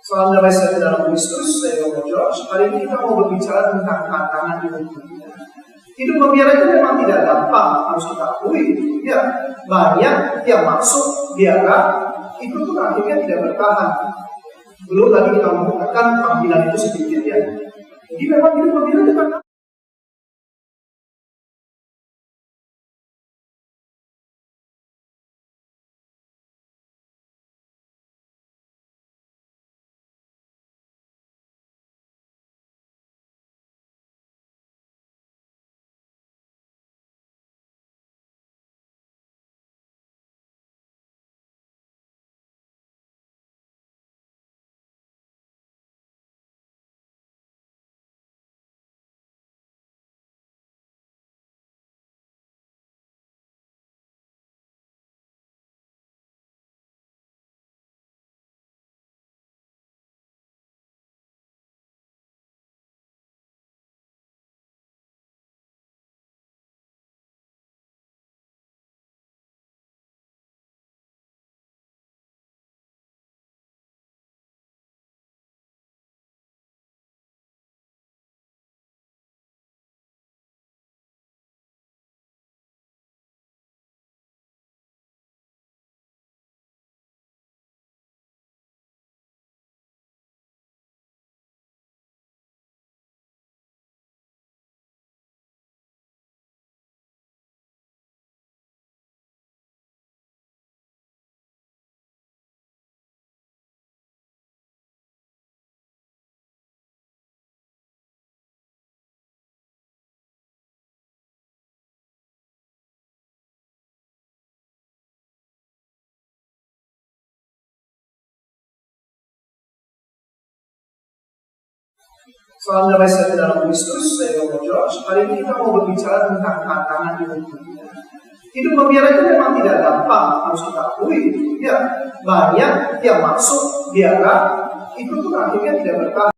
Salam damai sejahtera dalam Kristus, saya Romo George. Hari ini kita mau berbicara tentang tantangan hidup membiara. Hidup membiara itu memang tidak gampang, harus kita akui. Ya, banyak yang masuk biara, itu pun akhirnya tidak bertahan. Belum lagi kita menggunakan panggilan itu sedikit ya. Jadi memang hidup membiara itu kan. Salam damai sejahtera dalam Kristus, saya Romo George. Hari ini kita mau berbicara tentang tantangan hidup membiara. Hidup membiara itu memang tidak gampang, harus kita akui. Ya, banyak yang masuk biara, itu pun akhirnya tidak bertahan.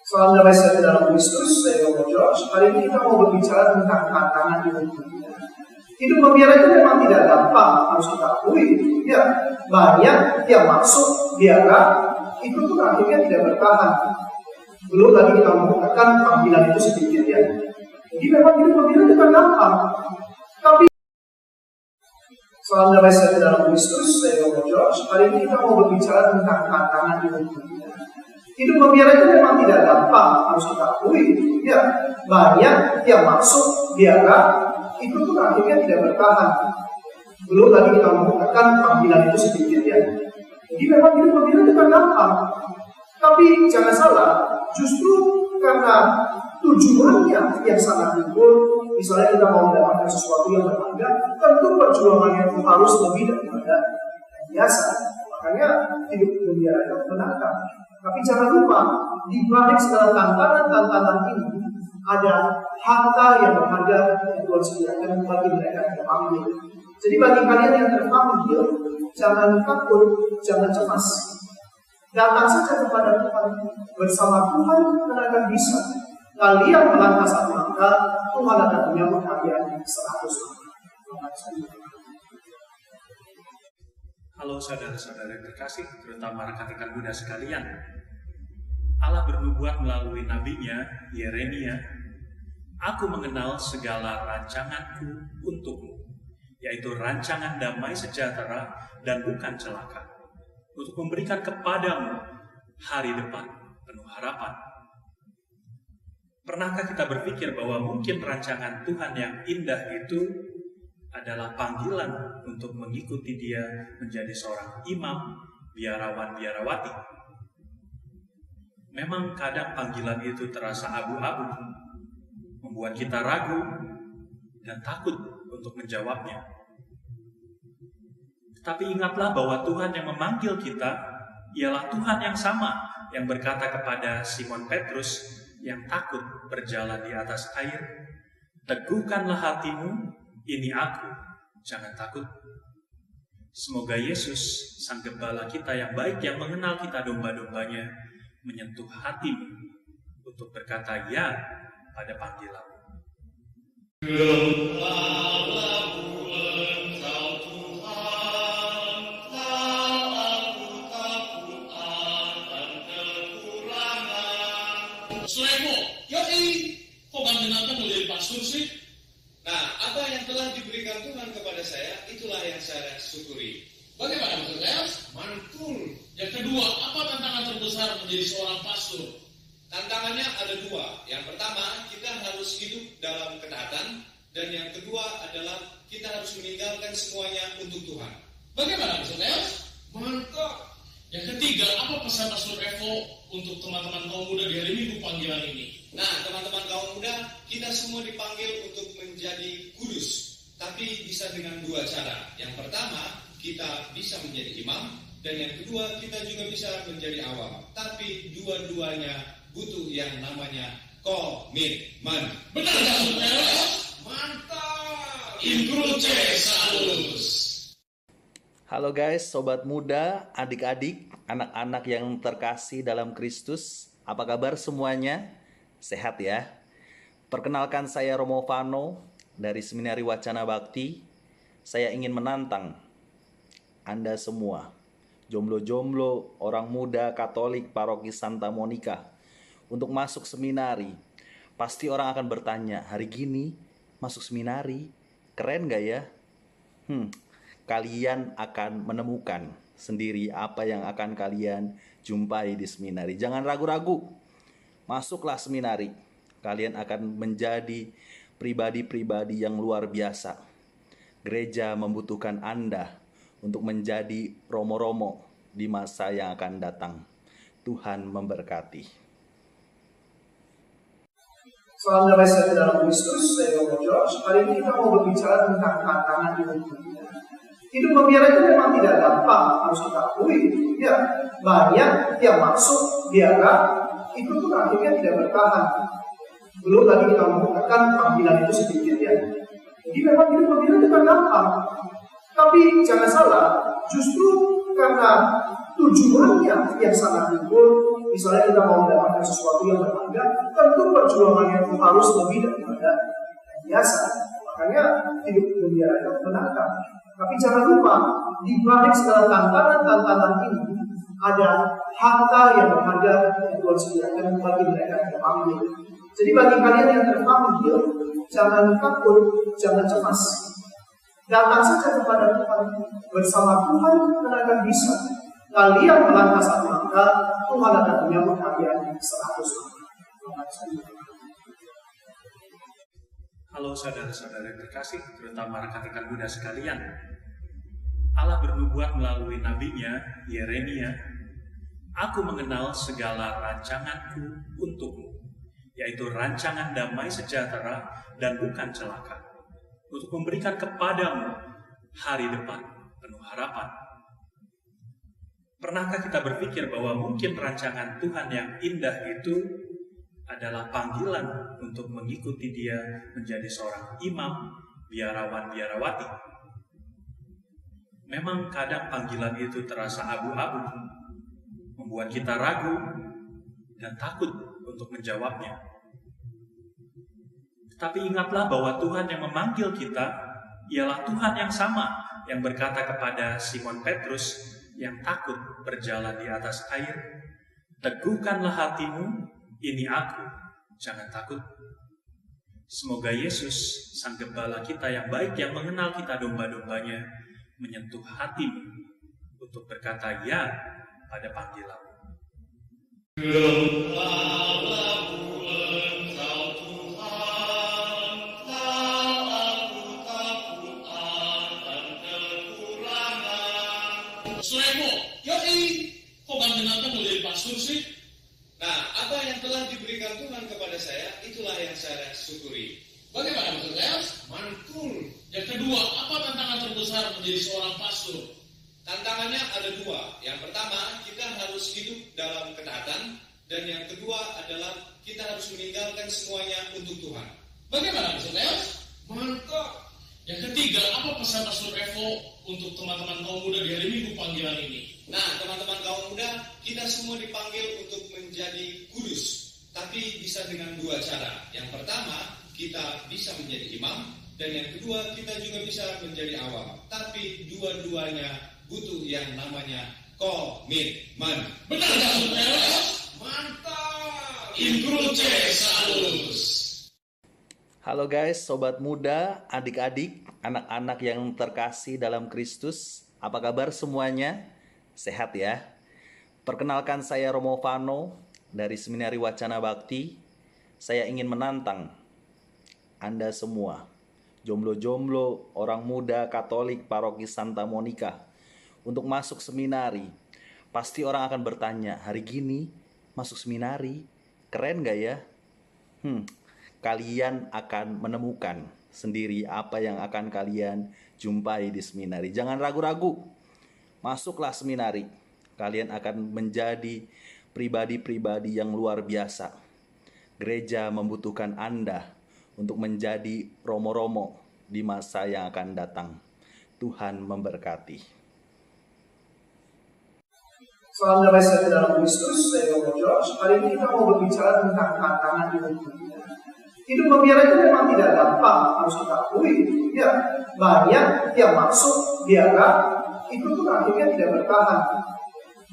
Salam damai sejahtera dalam Kristus, saya Romo George. Hari ini kita mau berbicara tentang tantangan hidup dunia. Hidup membiara itu memang tidak gampang, harus kita akui. Ya, banyak yang masuk biara, itu pun akhirnya tidak bertahan. Belum lagi kita menggunakan panggilan itu sedikit ya. Jadi memang hidup membiara tidak gampang. Tapi salam damai sejahtera dalam Kristus, saya Romo George. Hari ini kita mau berbicara tentang tantangan hidup dunia. Hidup membiara itu memang tidak gampang, harus kita akui. Ya, banyak yang masuk biara, itu pun akhirnya tidak bertahan. Belum lagi kita menggunakan panggilan itu sedikit ya. Jadi memang hidup membiara itu tidak gampang. Tapi jangan salah, justru karena tujuannya yang sangat timbul, misalnya kita mau mendapatkan sesuatu yang berharga, tentu perjuangannya itu harus lebih daripada yang biasa. Makanya hidup membiara itu menantang. Tapi jangan lupa, di balik segala tantangan-tantangan ini, ada harta yang berharga yang Tuhan sediakan bagi mereka yang terpanggil. Jadi bagi kalian yang terpanggil, jangan takut, jangan cemas. Datang saja kepada Tuhan. Bersama Tuhan kalian akan bisa. Kalian melangkah satu langkah, Tuhan akan menyambut kalian 100 langkah. Halo saudara-saudara yang terkasih, terutama rekan-rekan muda sekalian. Allah bernubuat melalui nabinya, Yeremia, "Aku mengenal segala rancanganku untukmu, yaitu rancangan damai sejahtera dan bukan celaka, untuk memberikan kepadamu hari depan penuh harapan." Pernahkah kita berpikir bahwa mungkin rancangan Tuhan yang indah itu adalah panggilan untuk mengikuti Dia menjadi seorang imam, biarawan-biarawati? Memang kadang panggilan itu terasa abu-abu, membuat kita ragu dan takut untuk menjawabnya. Tapi ingatlah bahwa Tuhan yang memanggil kita ialah Tuhan yang sama yang berkata kepada Simon Petrus yang takut berjalan di atas air, "Teguhkanlah hatimu, ini aku, jangan takut." Semoga Yesus, Sang Gembala kita yang baik, yang mengenal kita domba-dombanya, menyentuh hatimu untuk berkata ya pada panggilanmu. Sulemo, yoi, kok bantuan menjadi pastor sih? Nah, apa yang telah diberikan Tuhan kepada saya, itulah yang saya syukuri. Bagaimana maksudnya? Mantul. Yang kedua, apa tantangan terbesar menjadi seorang pastor? Tantangannya ada dua. Yang pertama, kita harus hidup dalam ketaatan. Dan yang kedua adalah kita harus meninggalkan semuanya untuk Tuhan. Bagaimana maksudnya? Mantap. Yang ketiga, apa pesan Pastor Evo untuk teman-teman kaum muda di hari Minggu panggilan ini? Nah, teman-teman kaum muda, kita semua dipanggil untuk menjadi kudus. Tapi bisa dengan dua cara. Yang pertama, kita bisa menjadi imam. Dan yang kedua, kita juga bisa menjadi awam. Tapi dua-duanya butuh yang namanya komitmen. Benar nggak, saudara? Mantap! Incluce salus. Halo guys, sobat muda, adik-adik, anak-anak yang terkasih dalam Kristus. Apa kabar semuanya? Sehat ya? Perkenalkan, saya Romo Vano dari Seminari Wacana Bakti. Saya ingin menantang Anda semua, jomblo-jomblo, orang muda Katolik Paroki Santa Monica, untuk masuk seminari. Pasti orang akan bertanya, hari gini masuk seminari, keren gak ya? Kalian akan menemukan sendiri apa yang akan kalian jumpai di seminari. Jangan ragu-ragu, masuklah seminari. Kalian akan menjadi pribadi-pribadi yang luar biasa. Gereja membutuhkan Anda untuk menjadi romo-romo di masa yang akan datang. Tuhan memberkati. Salam damai sejahtera dalam Kristus, saya Romo George. Hari ini kita mau berbicara tentang tantangan hidup dunia. Hidup membiara itu memang tidak gampang, harus kita akui. Ya, banyak yang masuk biara, itu pun akhirnya tidak bertahan. Belum lagi kita menggunakan panggilan itu sedikit ya. Jadi memang hidup membiara itu tidak gampang. Tapi jangan salah, justru karena tujuannya yang sangat timbul, misalnya kita mau mendapatkan sesuatu yang berharga, tentu perjuangannya itu harus lebih daripada yang biasa. Makanya hidup gembira itu menantang. Tapi jangan lupa, di balik segala tantangan-tantangan ini, ada harta yang berharga yang Tuhan sediakan bagi mereka yang terpanggil. Jadi bagi kalian yang terpanggil, jangan takut, jangan cemas. Datang saja kepada Tuhan. Bersama Tuhan kalian akan bisa. Kalian melangkah satu langkah, Tuhan akan menyambut kalian 100 langkah. Halo saudara-saudara yang terkasih, terutama rekan-rekan muda sekalian. Allah bernubuat melalui nabinya, Yeremia, "Aku mengenal segala rancanganku untukmu, yaitu rancangan damai sejahtera dan bukan celaka, untuk memberikan kepadamu hari depan penuh harapan." Pernahkah kita berpikir bahwa mungkin rancangan Tuhan yang indah itu adalah panggilan untuk mengikuti Dia menjadi seorang imam, biarawan-biarawati? Memang kadang panggilan itu terasa abu-abu, membuat kita ragu dan takut untuk menjawabnya. Tapi ingatlah bahwa Tuhan yang memanggil kita ialah Tuhan yang sama yang berkata kepada Simon Petrus yang takut berjalan di atas air, "Teguhkanlah hatimu, ini aku, jangan takut." Semoga Yesus, Sang Gembala kita yang baik, yang mengenal kita domba-dombanya, menyentuh hatimu untuk berkata ya pada panggilan. Suremo, yoi, kok ganti-ganti mau jadi pastor sih? Nah, apa yang telah diberikan Tuhan kepada saya, itulah yang saya syukuri. Bagaimana Pastor Leos? Mantul. Yang kedua, apa tantangan terbesar menjadi seorang pastor? Tantangannya ada dua. Yang pertama, kita harus hidup dalam ketaatan. Dan yang kedua adalah kita harus meninggalkan semuanya untuk Tuhan. Bagaimana Pastor Leos? Mantap. Yang ketiga, apa pesan Pastor Evo untuk teman-teman kaum muda di hari Minggu panggilan ini? Nah, teman-teman kaum muda, kita semua dipanggil untuk menjadi kudus. Tapi bisa dengan dua cara. Yang pertama, kita bisa menjadi imam. Dan yang kedua, kita juga bisa menjadi awam. Tapi dua-duanya butuh yang namanya komitmen. Benar nggak Pastor Leos? Mantap. Incruce salus. Halo guys, sobat muda, adik-adik, anak-anak yang terkasih dalam Kristus. Apa kabar semuanya? Sehat ya? Perkenalkan, saya Romo Vano dari Seminari Wacana Bakti. Saya ingin menantang Anda semua, jomblo-jomblo, orang muda Katolik Paroki Santa Monica, untuk masuk seminari. Pasti orang akan bertanya, hari gini masuk seminari, keren gak ya? Kalian akan menemukan sendiri apa yang akan kalian jumpai di seminari. Jangan ragu-ragu, masuklah seminari. Kalian akan menjadi pribadi-pribadi yang luar biasa. Gereja membutuhkan Anda untuk menjadi romo-romo di masa yang akan datang. Tuhan memberkati. Salam damai sejahtera dalam Kristus, saya Romo George. Hari ini kita mau berbicara tentang tantangan hidup gembira. Hidup gembira itu memang tidak gampang, harus kita akui. Ya, banyak yang masuk biara itu pun akhirnya tidak bertahan.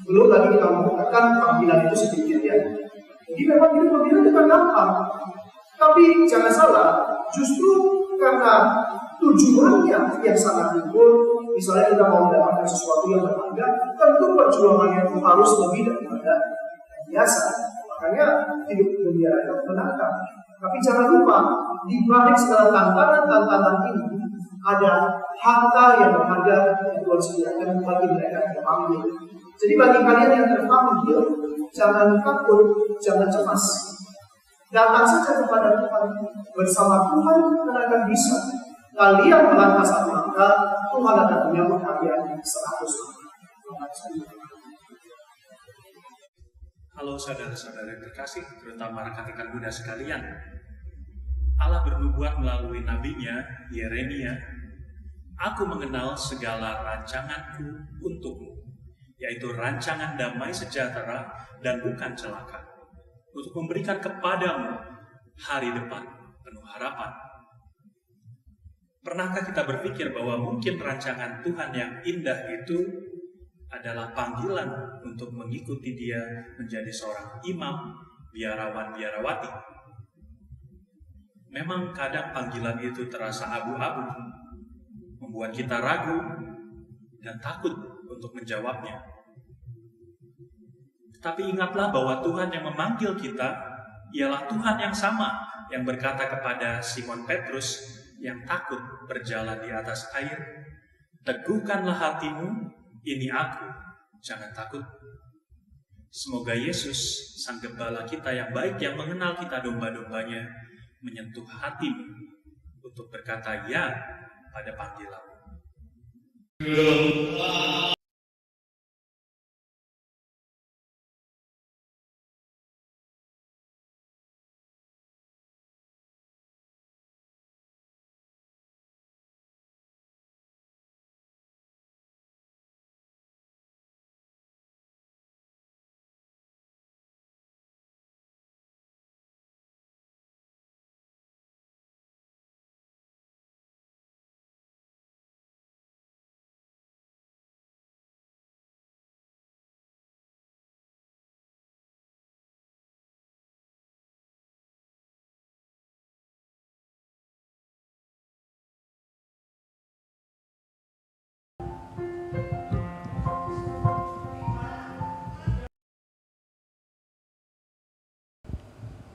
Belum lagi kita menggunakan panggilan itu sedikit ya. Jadi memang hidup gembira itu kan gampang. Tapi jangan salah, justru karena tujuannya yang sangat timbul, misalnya kita mau mendapatkan sesuatu yang berharga, tentu perjuangannya itu harus lebih daripada yang biasa. Makanya hidup gembira itu menantang. Tapi jangan lupa, di balik segala tantangan-tantangan ini, ada harta yang berharga yang Tuhan sediakan bagi mereka yang terpanggil. Jadi bagi kalian yang terpanggil, jangan takut, jangan cemas. Datang saja kepada Tuhan. Bersama Tuhan kalian akan bisa. Kalian melangkah satu langkah, Tuhan akan menyambut kalian 100 langkah. Halo saudara-saudara yang terkasih, terutama rekan-rekan muda sekalian. Allah bernubuat melalui nabinya, Yeremia, "Aku mengenal segala rancanganku untukmu, yaitu rancangan damai sejahtera dan bukan celaka, untuk memberikan kepadamu hari depan penuh harapan. Pernahkah kita berpikir bahwa mungkin rancangan Tuhan yang indah itu adalah panggilan untuk mengikuti Dia menjadi seorang imam, biarawan-biarawati? Memang kadang panggilan itu terasa abu-abu, membuat kita ragu dan takut untuk menjawabnya. Tapi ingatlah bahwa Tuhan yang memanggil kita ialah Tuhan yang sama yang berkata kepada Simon Petrus yang takut berjalan di atas air, "Teguhkanlah hatimu, ini aku, jangan takut." Semoga Yesus, Sang Gembala kita yang baik, yang mengenal kita domba-dombanya, menyentuh hatimu untuk berkata ya pada panggilanmu.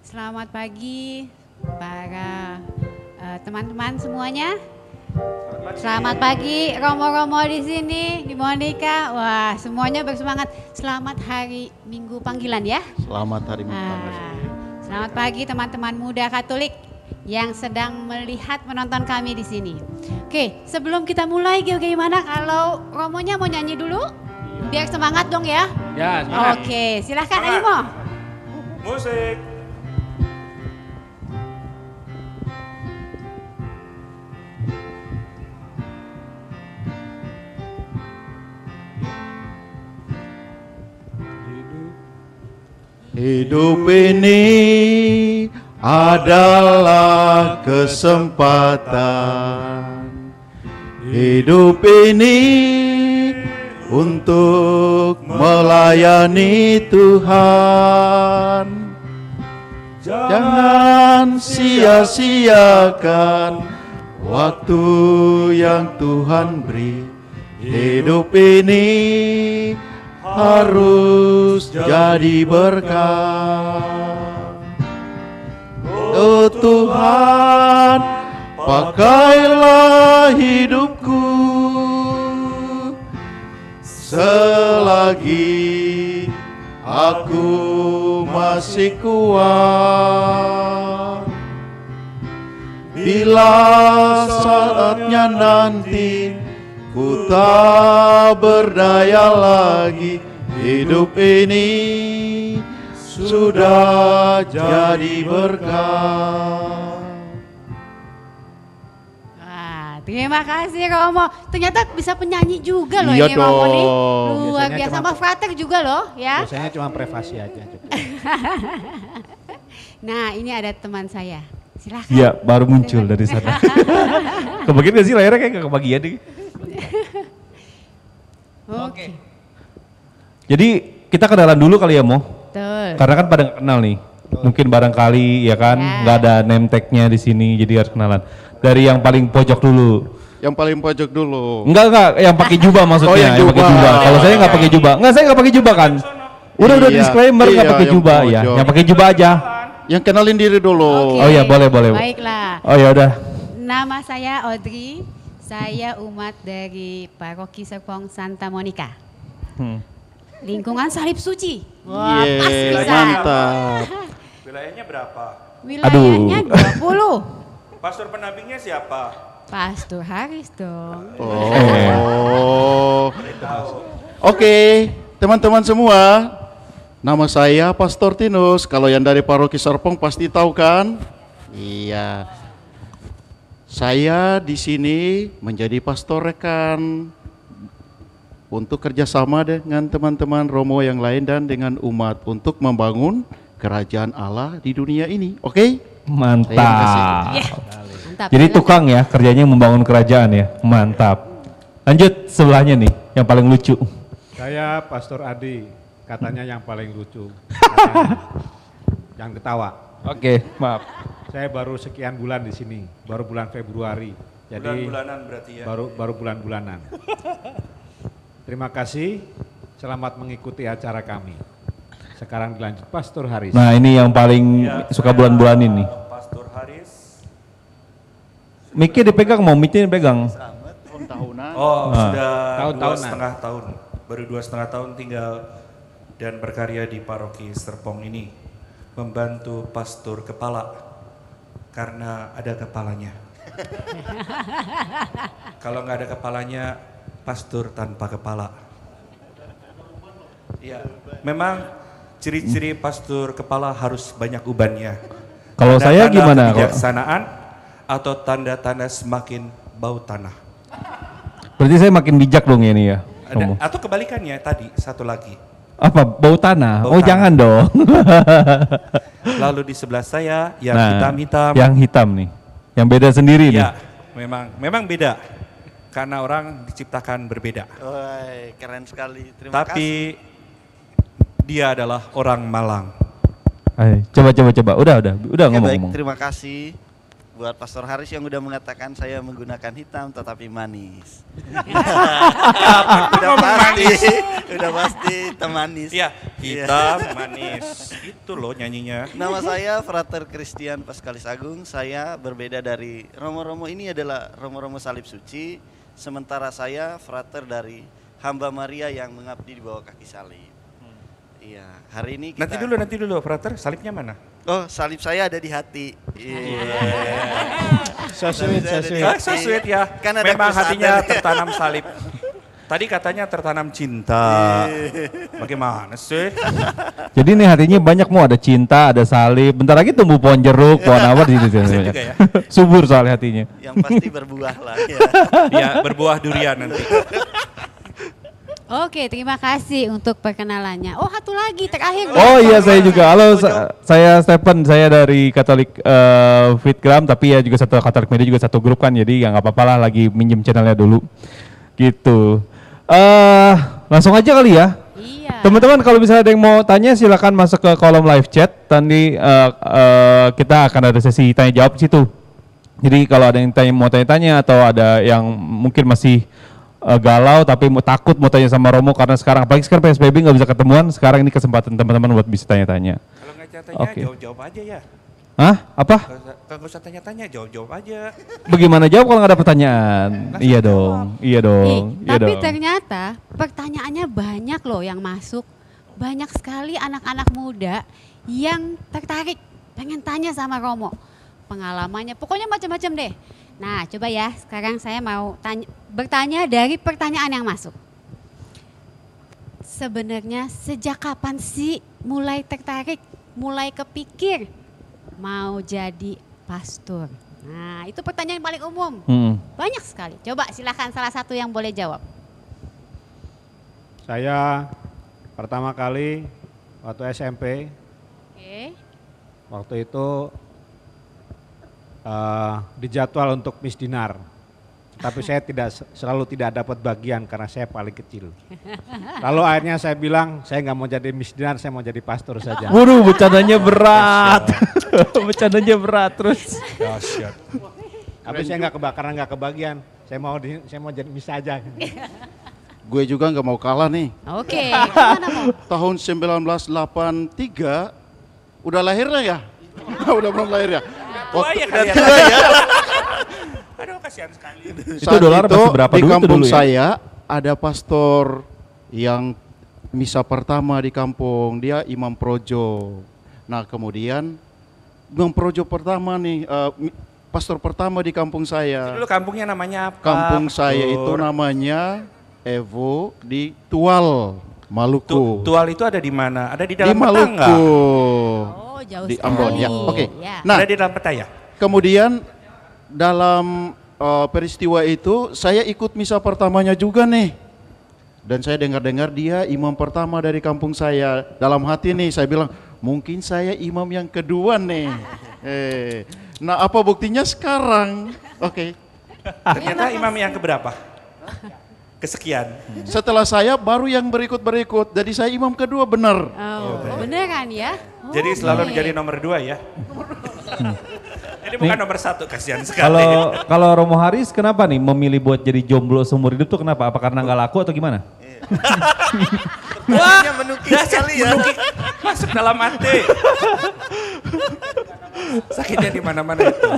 Selamat pagi para teman-teman semuanya. Selamat pagi Romo-romo di sini, di Monica. Wah, semuanya bersemangat. Selamat hari Minggu panggilan ya. Selamat hari Minggu panggilan. Selamat pagi teman-teman muda Katolik yang sedang melihat menonton kami di sini. Oke, sebelum kita mulai, gimana kalau Romonya mau nyanyi dulu? Biar semangat dong ya. Ya, semangat. Oke, silahkan Aimo. Musik. Hidup ini adalah kesempatan. Hidup ini untuk melayani Tuhan. Jangan sia-siakan waktu yang Tuhan beri. Hidup ini harus jadi berkat. Oh Tuhan, pakailah hidupku selagi aku masih kuat. Bila saatnya nanti ku tak berdaya lagi, hidup ini sudah jadi berkat. Wah, terima kasih Romo. Ternyata bisa penyanyi juga loh Iya ini Romo nih. dong. Luar Biasanya biasa, cuma- sama frater juga loh ya. Biasanya cuma privasi aja. Nah, ini ada teman saya. Silahkan. Iya, baru muncul dari sana. Kebagian gak sih layarnya kayak gak kebagian nih. Oke. Jadi kita kenalan dulu kali ya Mo. Betul. Karena kan pada nggak kenal nih. Mungkin barangkali ya kan Ya. nggak ada name tag-nya di sini jadi harus kenalan. Dari yang paling pojok dulu. Yang paling pojok dulu. Enggak, yang pakai jubah maksudnya, Oh, yang yang pakai jubah. jubah. Kalau saya nggak pakai jubah. Enggak, saya nggak pakai jubah kan. Udah Iya, disclaimer nggak iya, pakai yang jubah ya. pojok. Yang pakai jubah aja. Yang kenalin diri dulu. Oke. Oh iya, boleh. Baiklah. Oh ya udah. Nama saya Audrey. Saya umat dari Paroki Serpong Santa Monica. Lingkungan Salib Suci. Wah, pas Yeay, bisa. mantap. Wilayahnya berapa? Wilayahnya 20. Pastor pendampingnya siapa? Pastor Haris dong. Oh. Oke, teman-teman semua. Nama saya Pastor Tinus. Kalau yang dari Paroki Serpong pasti tahu kan? Iya. Saya di sini menjadi pastor rekan untuk kerjasama dengan teman-teman Romo yang lain dan dengan umat untuk membangun kerajaan Allah di dunia ini. Oke? Mantap. Mantap. Jadi tukang ya, kerjanya membangun kerajaan ya. Mantap. Lanjut sebelahnya nih, yang paling lucu. Saya Pastor Adi, katanya yang paling lucu. Katanya. Jangan ketawa. Oke, maaf. Saya baru sekian bulan di sini, baru bulan Februari. Jadi Bulan-bulanan berarti ya. baru bulan-bulanan. Terima kasih, selamat mengikuti acara kami. Sekarang dilanjut Pastor Haris. Nah ini yang paling suka bulan-bulan ini. Pastor Haris. Mic-nya dipegang, mau mic-nya dipegang. Tahunan. Oh, sudah Tahun-tahunan. 2,5 tahun. Baru 2,5 tahun tinggal dan berkarya di paroki Serpong ini. Membantu pastor kepala karena ada kepalanya. Kalau nggak ada kepalanya, pastor tanpa kepala. Ya, memang ciri-ciri pastor kepala harus banyak ubannya. Kalau saya Tanda-tanda gimana? Kebijaksanaan atau tanda-tanda semakin bau tanah. Berarti saya makin bijak dong ya nih ya. Romo. Atau kebalikannya tadi, satu lagi. Apa? Bau tanah? Bau Oh tanah. jangan dong. Lalu di sebelah saya yang Nah, hitam-hitam. Yang hitam nih. Yang beda sendiri nih. Ya, memang beda. Karena orang diciptakan berbeda. Woi, keren sekali. Terima Tapi kasih. dia adalah orang Malang. Ayo, coba. Udah Ya, ngomong-ngomong. baik, terima kasih buat Pastor Haris yang udah mengatakan saya menggunakan hitam tetapi manis. udah pasti hitam manis. Iya, hitam, manis. Itu loh nyanyinya. Nama saya Frater Christian Paskalis Agung. Saya berbeda dari Romo-Romo ini adalah Romo-Romo Salib Suci. Sementara saya Frater dari Hamba Maria yang mengabdi di bawah kaki salib. Iya, hari ini kita... Nanti dulu, Frater, salibnya mana? Oh, salib saya ada di hati. Iya. So sweet. So sweet ya. Kan ada Memang kerusakan. hatinya tertanam salib. Tadi katanya tertanam cinta. Bagaimana sih? Jadi nih hatinya banyak, mau ada cinta, ada salib. Bentar lagi tumbuh pohon jeruk, pohon apa di situ. juga ya. Subur soal hatinya. Yang pasti berbuah lah ya. Ya, berbuah durian nanti. Oke, terima kasih untuk perkenalannya. Oh, satu lagi terakhir. Oh iya, saya juga. Halo, saya Stephen, saya dari Katolik Fitgram, tapi ya juga satu Katolik Media, juga satu grup kan, jadi ya nggak apa-apa lah, lagi minjem channelnya dulu. Gitu. Langsung aja kali ya. Iya. Teman-teman kalau misalnya ada yang mau tanya silakan masuk ke kolom live chat. Nanti kita akan ada sesi tanya jawab di situ. Jadi kalau ada yang mau tanya-tanya atau ada yang mungkin masih galau tapi takut mau tanya sama Romo karena sekarang apalagi sekarang PSBB nggak bisa ketemuan, sekarang ini kesempatan teman-teman buat bisa tanya-tanya. Kalau nggak tanya, Oke. jawab nggak aja ya. Hah? Apa? Kalau usah tanya-tanya, jawab aja. Bagaimana jawab kalau nggak ada pertanyaan? Iya dong. Tapi ternyata pertanyaannya banyak loh yang masuk. Banyak sekali anak-anak muda yang tertarik pengen tanya sama Romo. Pengalamannya, pokoknya macam-macam deh. Nah, coba ya, sekarang saya mau bertanya dari pertanyaan yang masuk. Sebenarnya sejak kapan sih mulai tertarik, mulai kepikir mau jadi pastor? Nah, itu pertanyaan paling umum. Banyak sekali. Coba silakan salah satu yang boleh jawab. Saya pertama kali waktu SMP. Oke. Waktu itu dijadwal untuk misdinar, tapi saya selalu tidak dapat bagian karena saya paling kecil. Lalu akhirnya saya bilang saya nggak mau jadi misdinar, saya mau jadi pastor saja. Waduh, bercandanya berat. Bercandanya berat terus. Dahsyat. Tapi saya nggak kebakaran, nggak kebagian. Saya mau jadi mis aja. Gue juga nggak mau kalah nih. Oke. Gimana Mo? Tahun 1983 udah lahirnya ya? Udah belum lahir ya? Waktu Udah tua ya. Aduh, kasihan sekali. Itu dolar masih berapa di dulu kampung ya? saya ada pastor yang misa pertama di kampung, dia Imam Projo. Nah kemudian Imam Projo pertama nih, pastor pertama di kampung saya. Dulu kampungnya namanya apa? Kampung saya Pastor? itu namanya Evo di Tual, Maluku. Tual itu ada di mana? Ada di Di dalam peta Maluku. nggak? Oh, jauh Di sekali. Ambon ya. Oke. Ya. Nah, Ada di dalam peta ya? kemudian dalam peristiwa itu saya ikut misa pertamanya juga nih. Dan saya dengar-dengar dia imam pertama dari kampung saya. Dalam hati nih saya bilang, mungkin saya imam yang kedua nih. Nah apa buktinya sekarang? Oke. Ternyata imam yang keberapa? Kesekian. Setelah saya baru yang berikut-berikut. Jadi saya imam kedua benar. Beneran ya? Jadi selalu menjadi nomor 2 ya? Ini bukan nomor 1, kasihan sekali. Kalau Romo Haris kenapa nih memilih buat jadi jomblo seumur hidup tuh kenapa? Apa karena nggak laku atau gimana? Wah, menukik sekali ya. Menukik, masuk dalam hati. Sakitnya di mana-mana itu.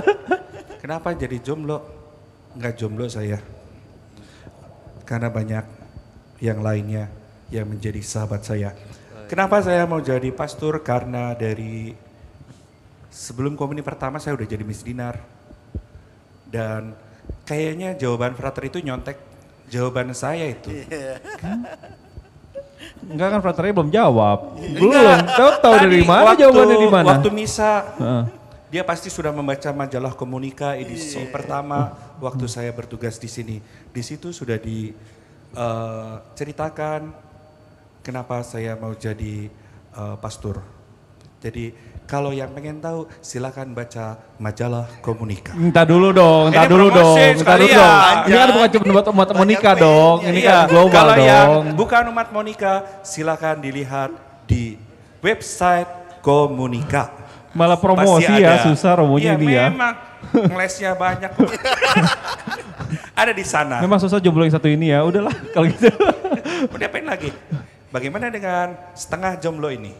Kenapa jadi jomblo? Enggak jomblo saya. Karena banyak yang lainnya yang menjadi sahabat saya. Kenapa saya mau jadi pastor? Karena dari sebelum komuni pertama saya udah jadi misdinar. Dan kayaknya jawaban frater itu nyontek jawaban saya itu. Enggak kan fraternya belum jawab. Belum. Tahu dari mana jawabannya di mana? Waktu misa. Dia pasti sudah membaca majalah Komunika edisi pertama waktu saya bertugas di sini. Di situ sudah diceritakan kenapa saya mau jadi pastor. Jadi kalau yang pengen tahu silakan baca majalah Komunika. Entar dulu dong. Ini kan bukan cuma buat umat Monika dong. Ini kan global kalau dong. Yang bukan umat Monika silakan dilihat di website Komunika. Malah promosi ya, susah Romonya ini ya. Memang ngelesnya banyak kok. Ada di sana. Memang susah jomblo yang satu ini ya, udahlah kalau gitu. Udah apain lagi? Bagaimana dengan setengah jomblo ini?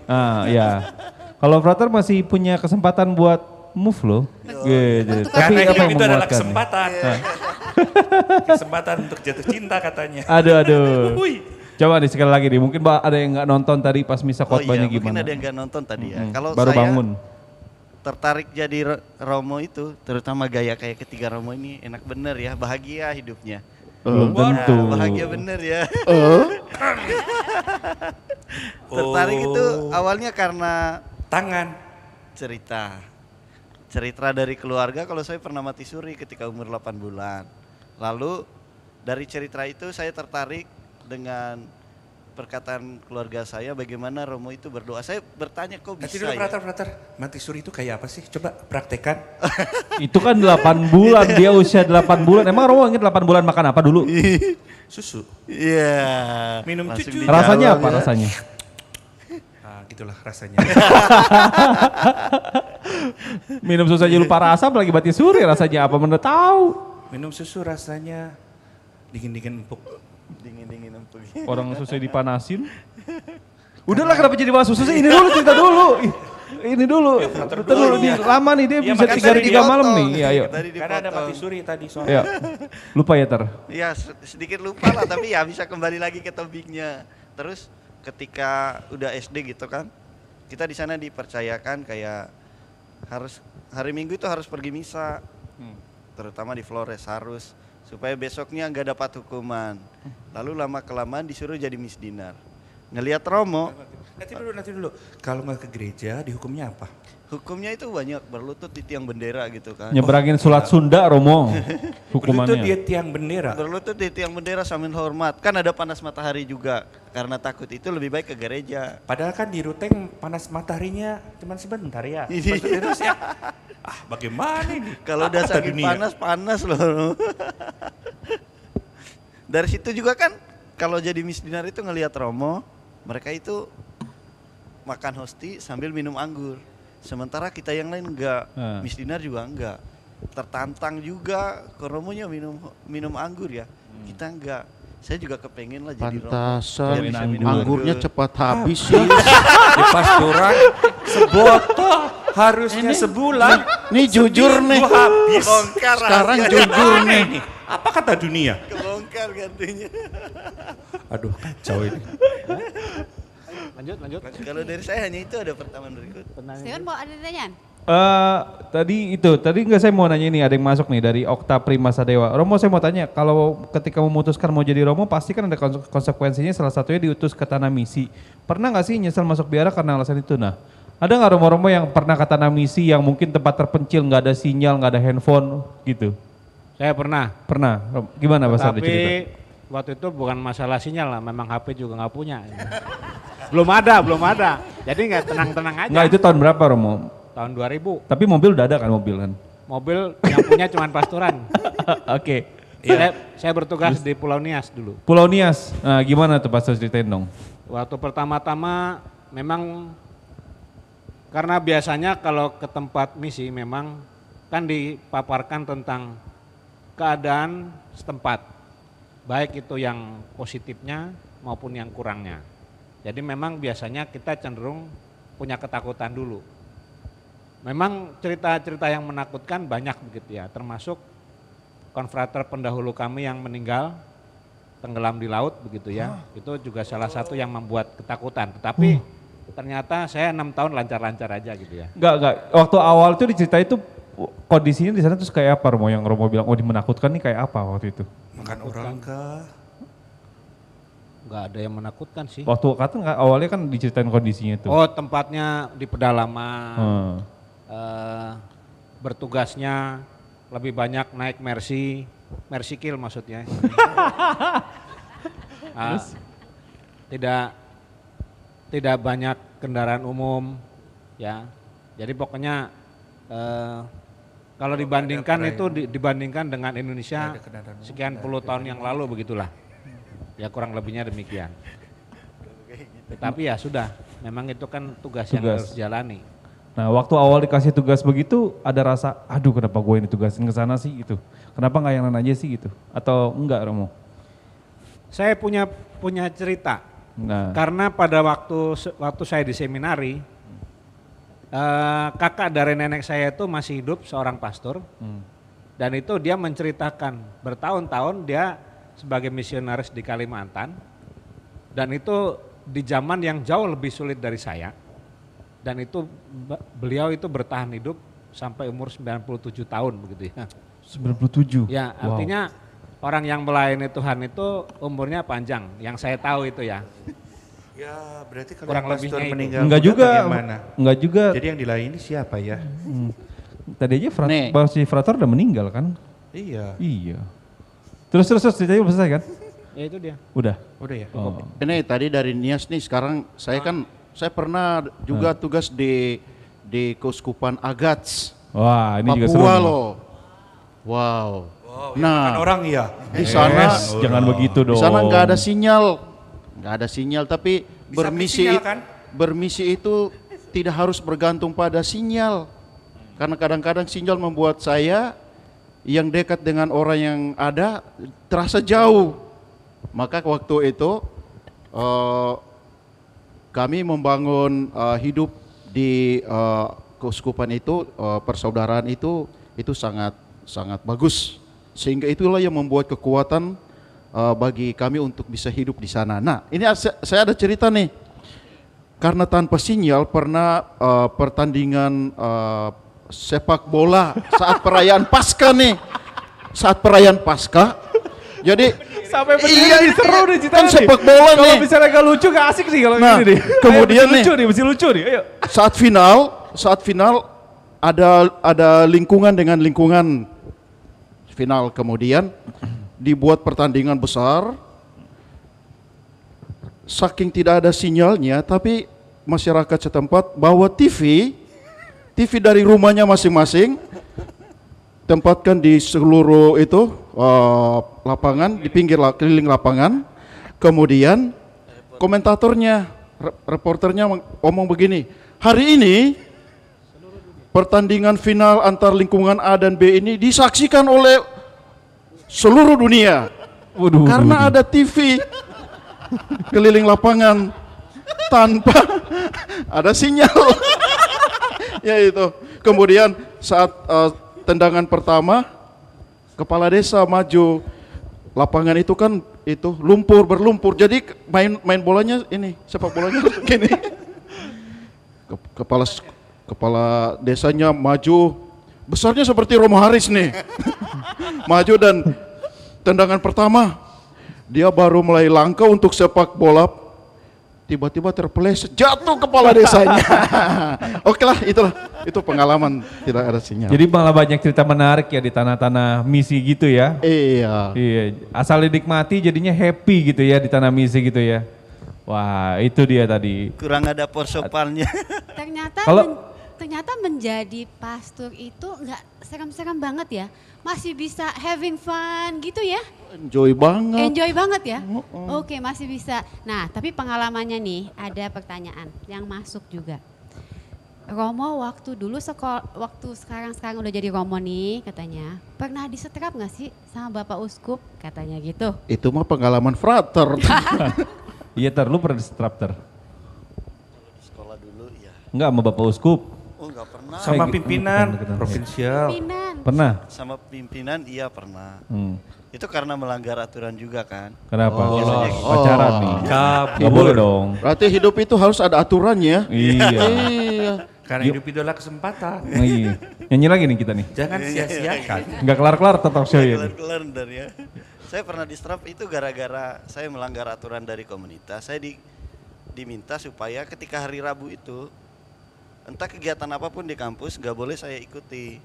Ya. Kalau frater masih punya kesempatan buat move loh. Gitu. Tapi Karena apa yang itu adalah memuatkan? kesempatan. Kesempatan untuk jatuh cinta katanya. Aduh. Coba nih sekali lagi nih, mungkin ada yang nggak nonton tadi pas misa khotbahnya gimana? Mungkin ada yang nggak nonton tadi ya. Kalau baru saya bangun. Tertarik jadi Romo itu, terutama gaya kayak ketiga Romo ini enak bener ya, bahagia hidupnya. Belum tentu. Bahagia bener ya. Tertarik itu awalnya karena cerita dari keluarga. Kalau saya pernah mati suri ketika umur 8 bulan. Lalu dari cerita itu saya tertarik dengan perkataan keluarga saya bagaimana Romo itu berdoa. Saya bertanya kok bisa Frater, mati suri itu kayak apa sih? Coba praktekan. Itu kan 8 bulan, dia usia 8 bulan. Emang Romo ingat 8 bulan makan apa dulu? Susu. Iya. Minum cucu. Rasanya apa rasanya? Gitulah rasanya. Minum susu aja lupa rasa, apalagi mati suri rasanya apa mana tahu. Minum susu rasanya dingin-dingin empuk. Dingin-dingin empuk. Orang susu dipanasin. Udahlah kenapa jadi bahas susu sih? Ini dulu cerita dulu. Ini dulu. Lama nih dia bisa 3 malam nih. Iya, ayo. Karena ada mati suri tadi soalnya. Ya. Lupa ya Iya sedikit lupa lah tapi ya bisa kembali lagi ke topiknya. Terus ketika udah SD gitu kan, kita di sana dipercayakan kayak harus hari Minggu itu harus pergi misa. Terutama di Flores harus supaya besoknya nggak dapat hukuman. Lalu lama-kelamaan disuruh jadi misdinar. Ngelihat Romo. Nanti dulu. Kalau nggak ke gereja dihukumnya apa? Hukumnya itu banyak, berlutut di tiang bendera gitu kan. Nyeberangin sulat Sunda Romo. Hukumannya. Berlutut di tiang bendera. Berlutut di tiang bendera sambil hormat. Kan ada panas matahari juga. Karena takut itu lebih baik ke gereja. Padahal kan di Ruteng panas mataharinya cuma sebentar ya. Maksudnya bagaimana ini? Kalau udah saking panas loh. Dari situ juga kan kalau jadi misdinar itu ngelihat Romo, mereka itu makan hosti sambil minum anggur. Sementara kita yang lain enggak, misdinar juga enggak. Tertantang juga ke Romonya minum anggur ya. Kita enggak. Saya juga kepengen lah jadi Romo. Pantasan anggurnya cepat habis sih. Di pastoran sebotol harusnya sebulan. Nih jujur nih. Habis. Sekarang jujur nih. Apa kata dunia? Kebongkar gantinya. Aduh kacau ini. Lanjut. Kalau dari saya hanya itu, ada pertanyaan berikut. Steven mau ada pertanyaan? Tadi enggak, saya mau nanya ini, ada yang masuk nih dari Okta Primasadewa. Romo, saya mau tanya, kalau ketika memutuskan mau jadi Romo pasti kan ada konsekuensinya, salah satunya diutus ke tanah misi. Pernah nggak sih nyesel masuk biara karena alasan itu? Nah, ada nggak Romo-Romo yang pernah ke tanah misi yang mungkin tempat terpencil, nggak ada sinyal, nggak ada handphone gitu? Saya pernah. Gimana Mas Ardi cerita? Tapi waktu itu bukan masalah sinyal lah, memang HP juga nggak punya. belum ada. Jadi nggak tenang-tenang aja. Nggak, itu tahun berapa Romo? Tahun 2000. Tapi mobil udah ada kan mobil kan? Mobil yang punya cuman pastoran. Oke. Saya bertugas di Pulau Nias dulu. Pulau Nias, nah, gimana tuh pastor ceritain dong? Waktu pertama-tama memang karena biasanya kalau ke tempat misi memang kan dipaparkan tentang keadaan setempat. Baik itu yang positifnya maupun yang kurangnya. Jadi memang biasanya kita cenderung punya ketakutan dulu. Memang cerita-cerita yang menakutkan banyak begitu ya, termasuk konfrater pendahulu kami yang meninggal tenggelam di laut begitu ya. Itu juga salah satu yang membuat ketakutan. Tetapi ternyata saya 6 tahun lancar-lancar aja gitu ya. Enggak. Waktu awal itu diceritain itu kondisinya di sana terus kayak apa Romo? Yang Romo bilang, oh menakutkan nih kayak apa waktu itu? Makan orang kah? Enggak ada yang menakutkan sih. Waktu kata awalnya kan diceritain kondisinya itu. Oh, tempatnya di pedalaman. Bertugasnya lebih banyak naik Mercy Kill maksudnya. Tidak banyak kendaraan umum ya. Jadi pokoknya kalau dibandingkan itu dibandingkan dengan Indonesia sekian puluh tahun yang lalu begitulah. Ya kurang lebihnya demikian. Tetapi ya sudah, memang itu kan tugas yang harus jalani. Nah waktu awal dikasih tugas begitu ada rasa, aduh kenapa gue ini tugasin ke sana sih gitu. Kenapa nggak yang lain aja sih gitu? Atau enggak Romo? Saya punya cerita. Nah. Karena pada waktu saya di seminari, kakak dari nenek saya itu masih hidup, seorang pastor. Dan itu dia menceritakan bertahun-tahun dia sebagai misionaris di Kalimantan, dan itu di zaman yang jauh lebih sulit dari saya, dan itu beliau itu bertahan hidup sampai umur 97 tahun begitu ya. 97? Ya, artinya orang yang melayani Tuhan itu umurnya panjang, yang saya tahu itu ya. Ya berarti kalau kurang pastor lebihnya meninggal enggak juga, bagaimana? Enggak juga. Jadi yang dilayani siapa ya? Tadi aja Frater udah meninggal kan? Iya. Terus ceritanya udah selesai kan? Ya itu dia. Udah ya. Oh. Ini tadi dari Nias nih, sekarang saya pernah juga tugas di Keuskupan Agats. Wah, ini juga seru. Papua loh. Wow. Nah, orang ya. Di sana jangan begitu dong. Di sana nggak ada sinyal, tapi bermisi itu tidak harus bergantung pada sinyal. Karena kadang-kadang sinyal membuat saya yang dekat dengan orang yang ada terasa jauh. Maka waktu itu kami membangun hidup di keuskupan itu, persaudaraan itu sangat bagus. Sehingga itulah yang membuat kekuatan bagi kami untuk bisa hidup di sana. Nah, ini saya ada cerita nih. Karena tanpa sinyal pernah pertandingan sepak bola saat perayaan Paskah nih. Saat perayaan Paskah. Jadi sampai berdiri seru nih ceritanya kan sepak bola nih. Kalau misalnya gak lucu gak asik sih kalau gini nih. Kemudian mesti lucu nih. Ayo. Saat final ada lingkungan dengan lingkungan final, kemudian dibuat pertandingan besar. Saking tidak ada sinyalnya, tapi masyarakat setempat bawa TV dari rumahnya masing-masing, tempatkan di seluruh itu lapangan, di pinggir keliling lapangan. Kemudian komentatornya, reporternya ngomong begini, hari ini pertandingan final antar lingkungan A dan B ini disaksikan oleh seluruh dunia. Karena ada TV keliling lapangan tanpa ada sinyal. Ya itu. Kemudian saat tendangan pertama, kepala desa maju, lapangan itu kan itu berlumpur. Jadi main bolanya ini, sepak bolanya gini. Kepala desanya maju, besarnya seperti Romo Haris nih. Maju dan tendangan pertama, dia baru mulai langkah untuk sepak bola, tiba-tiba terpeleset, jatuh kepala desanya. Oke lah, itulah. Itu pengalaman tidak ada sinyal. Jadi malah banyak cerita menarik ya di tanah-tanah misi gitu ya. Iya. Iya, asal dinikmati jadinya happy gitu ya di tanah misi gitu ya. Wah, itu dia tadi. Kurang ada porsopannya. Ternyata menjadi pastor itu nggak seram-seram banget ya. Masih bisa having fun gitu ya. Enjoy banget. Enjoy banget ya. Oke, masih bisa. Nah, tapi pengalamannya nih, ada pertanyaan yang masuk juga. Romo waktu dulu waktu sekarang udah jadi Romo nih katanya, pernah disetrap nggak sih sama Bapak Uskup katanya gitu? Itu mah pengalaman frater. Iya lu pernah disetrap Di sekolah dulu ya. Enggak sama Bapak Uskup? Oh enggak pernah. Sama pimpinan provinsial. Pernah? Sama pimpinan iya pernah. Itu karena melanggar aturan juga kan. Kenapa? Pacaran nih. Gak boleh dong. Berarti hidup itu harus ada aturannya. Iya. Karena hidup itu adalah kesempatan. Iya. Nyanyi lagi nih kita nih. Jangan sia-siakan. Enggak kelar-kelar talk show ya. Kelar ntar ya. Saya pernah distrap itu gara-gara saya melanggar aturan dari komunitas. Saya diminta supaya ketika hari Rabu itu entah kegiatan apapun di kampus nggak boleh saya ikuti.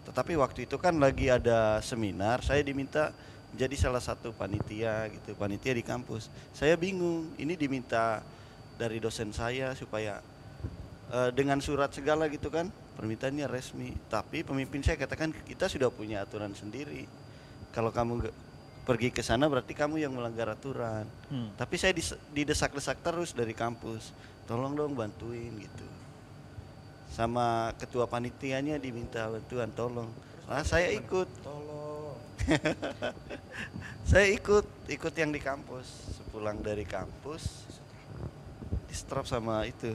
Tetapi waktu itu kan lagi ada seminar, saya diminta jadi salah satu panitia gitu, panitia di kampus. Saya bingung, ini diminta dari dosen saya supaya dengan surat segala gitu kan, permintaannya resmi. Tapi pemimpin saya katakan kita sudah punya aturan sendiri. Kalau kamu pergi ke sana berarti kamu yang melanggar aturan. Tapi saya didesak-desak terus dari kampus, tolong dong bantuin gitu. Sama ketua panitianya diminta bantuan, tolong. Nah, saya ikut. Tolong. Saya ikut yang di kampus. Sepulang dari kampus, disetrap sama itu.